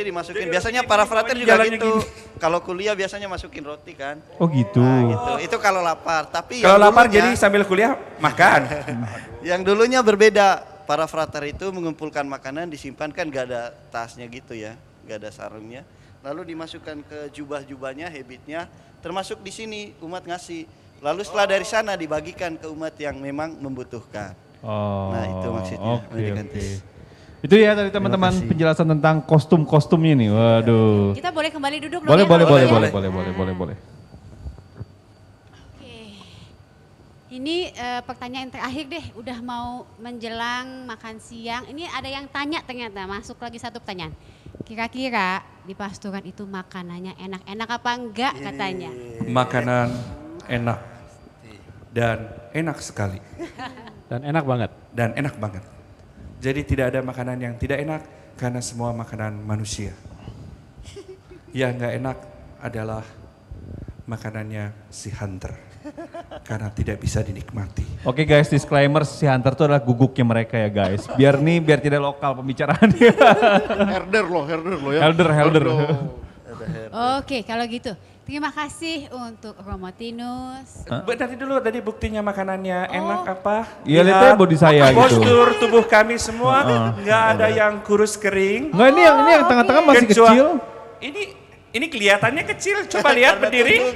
dimasukin. Biasanya para frater juga gitu. Kalau kuliah biasanya masukin roti kan. Oh gitu. Nah, gitu. Itu kalau lapar. Tapi kalau lapar jadi sambil kuliah makan. Yang dulunya berbeda. Para frater itu mengumpulkan makanan, disimpan kan gak ada tasnya gitu ya. Gak ada sarungnya. Lalu dimasukkan ke jubah-jubahnya, habitnya. Termasuk di sini umat ngasih. Lalu setelah dari sana dibagikan ke umat yang memang membutuhkan. Nah itu maksudnya. Okay. Itu ya tadi teman-teman penjelasan tentang kostum-kostumnya nih. Waduh. Kita boleh kembali duduk dong. Boleh. Oke. Ini pertanyaan terakhir deh. Udah mau menjelang makan siang. Ini ada yang tanya ternyata. Masuk lagi satu pertanyaan. Kira-kira di pastoran itu makanannya enak-enak apa enggak katanya? Makanan enak. Dan enak sekali. Dan enak banget. Jadi tidak ada makanan yang tidak enak karena semua makanan manusia. Yang nggak enak adalah makanannya si Hunter. Karena tidak bisa dinikmati. Oke guys, disclaimer si Hunter itu adalah guguknya mereka ya guys. Biar tidak lokal pembicaraannya. Herder loh ya. Helder. Oke, kalau gitu. Terima kasih untuk Romotinus. Nanti dulu tadi buktinya makanannya enak apa? Iya lihatnya body saya gitu. Postur tubuh kami semua nggak ada yang kurus kering. Nggak ini yang tengah-tengah masih kecil. Ini kelihatannya kecil. Coba lihat berdiri.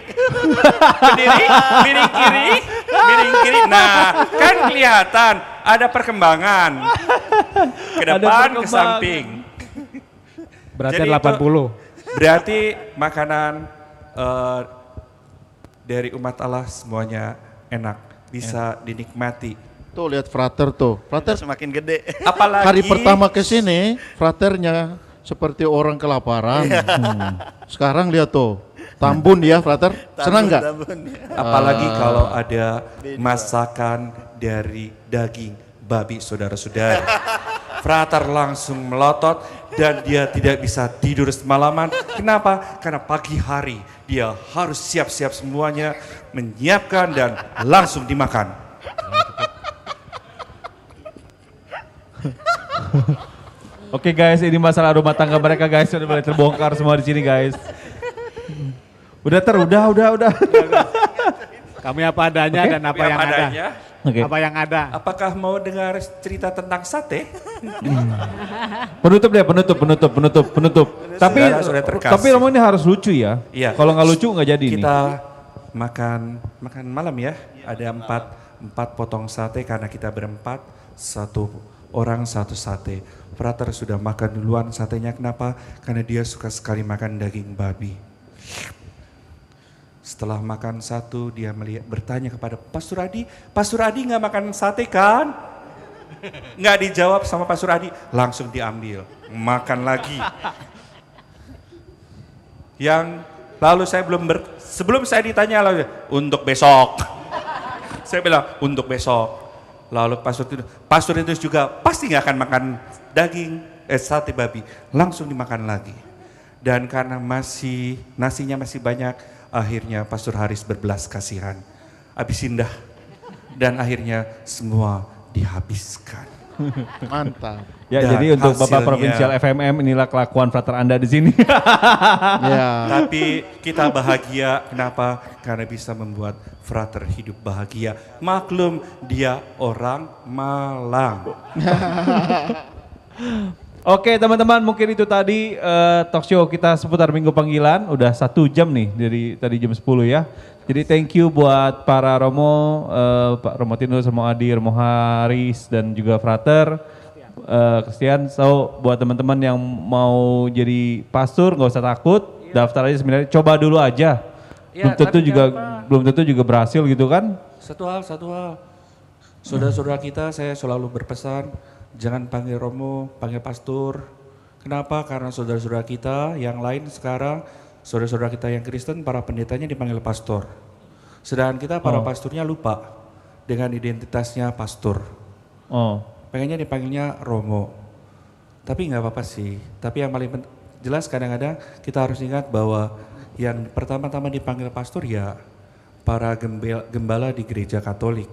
Berdiri, miring kiri. Nah, kan kelihatan ada perkembangan. Ke depan, ke samping. Berarti 80. Berarti makanan dari umat Allah semuanya enak, bisa dinikmati. Tuh lihat frater tuh. Frater semakin gede. Apalagi hari pertama ke sini, fraternya seperti orang kelaparan. Sekarang lihat tuh, tambun ya frater. Senang nggak? Apalagi kalau ada masakan dari daging babi saudara-saudara. Frater langsung melotot dan dia tidak bisa tidur semalaman. Kenapa? Karena pagi hari dia harus siap-siap semuanya, menyiapkan dan langsung dimakan. Oke guys, ini masalah rumah tangga mereka guys, sudah mulai terbongkar semua di sini guys. Udah. Kami apa adanya dan apa yang ada. Okay. Apa yang ada. Apakah mau dengar cerita tentang sate? Penutup. Tapi Romo ini harus lucu ya. Iya. Kalau nggak lucu nggak jadi nih. Kita makan malam ya. Ada empat potong sate karena kita berempat. Satu orang satu sate. Frater sudah makan duluan satenya. Kenapa? Karena dia suka sekali makan daging babi. Setelah makan satu, dia bertanya kepada Pastor Adi nggak makan sate kan? Nggak dijawab sama Pastor Adi, langsung diambil, makan lagi. Yang lalu saya sebelum saya ditanya lalu, untuk besok. Saya bilang, untuk besok. Lalu Pastor Tinus juga pasti nggak akan makan daging, sate babi, langsung dimakan lagi. Dan karena nasinya masih banyak, akhirnya Pastor Haris berbelas kasihan, habis indah, dan akhirnya semua dihabiskan. Mantap. Ya, dan jadi untuk Bapak hasilnya, Provinsial FMM, inilah kelakuan frater Anda di sini. Ya. Tapi kita bahagia, kenapa? Karena bisa membuat frater hidup bahagia. Maklum dia orang Malang. Oke teman-teman, mungkin itu tadi talk show kita seputar Minggu Panggilan. Udah 1 jam nih dari tadi jam 10 ya. Jadi thank you buat para Romo, Pak Romo Tinus, Romo Adi, Romo Haris dan juga frater Christian. So buat teman-teman yang mau jadi pastor nggak usah takut, daftar aja sebenarnya. Coba dulu aja. Ya, belum tentu juga berhasil gitu kan? Satu hal. Saudara-saudara kita, saya selalu berpesan, jangan panggil Romo, panggil pastor. Kenapa? Karena saudara-saudara kita yang lain sekarang, saudara-saudara kita yang Kristen, para pendetanya dipanggil pastor. Sedangkan kita para pastornya lupa dengan identitasnya pastor. Pengennya dipanggilnya Romo. Tapi nggak apa-apa sih. Tapi yang paling jelas kadang-kadang kita harus ingat bahwa yang pertama-tama dipanggil pastor ya para gembala di gereja Katolik.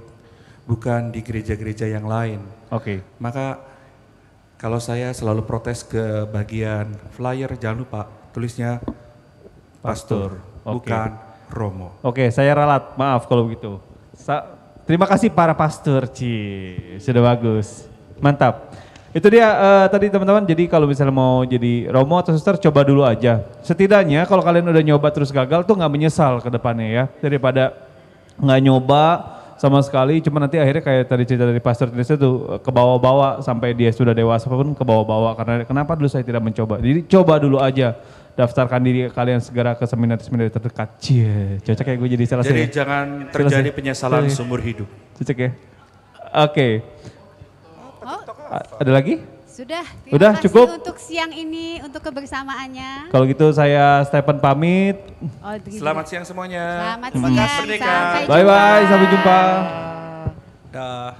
Bukan di gereja-gereja yang lain. Oke. Maka kalau saya selalu protes ke bagian flyer, jangan lupa tulisnya pastor, bukan Romo. Oke, saya ralat, maaf kalau begitu. Terima kasih para pastor, sudah bagus, mantap. Itu dia tadi teman-teman, jadi kalau misalnya mau jadi Romo atau suster, coba dulu aja. Setidaknya kalau kalian udah nyoba terus gagal tuh nggak menyesal ke depannya ya, daripada nggak nyoba sama sekali, cuma nanti akhirnya kayak tadi cerita dari Pastor Tinus itu ke bawah-bawah sampai dia sudah dewasa pun ke bawah-bawah karena kenapa dulu saya tidak mencoba. Jadi coba dulu aja, daftarkan diri kalian segera ke seminar-seminar terdekat. Cocok ya gue jadi salah. Jadi jangan terjadi penyesalan seumur hidup. Cocok ya. Oke. Ada lagi? Sudah. Udah Kasih cukup. untuk siang ini untuk kebersamaannya. Kalau gitu saya Stephen pamit. Selamat siang semuanya. Selamat siang. Merdeka. Bye bye, sampai jumpa. Dah.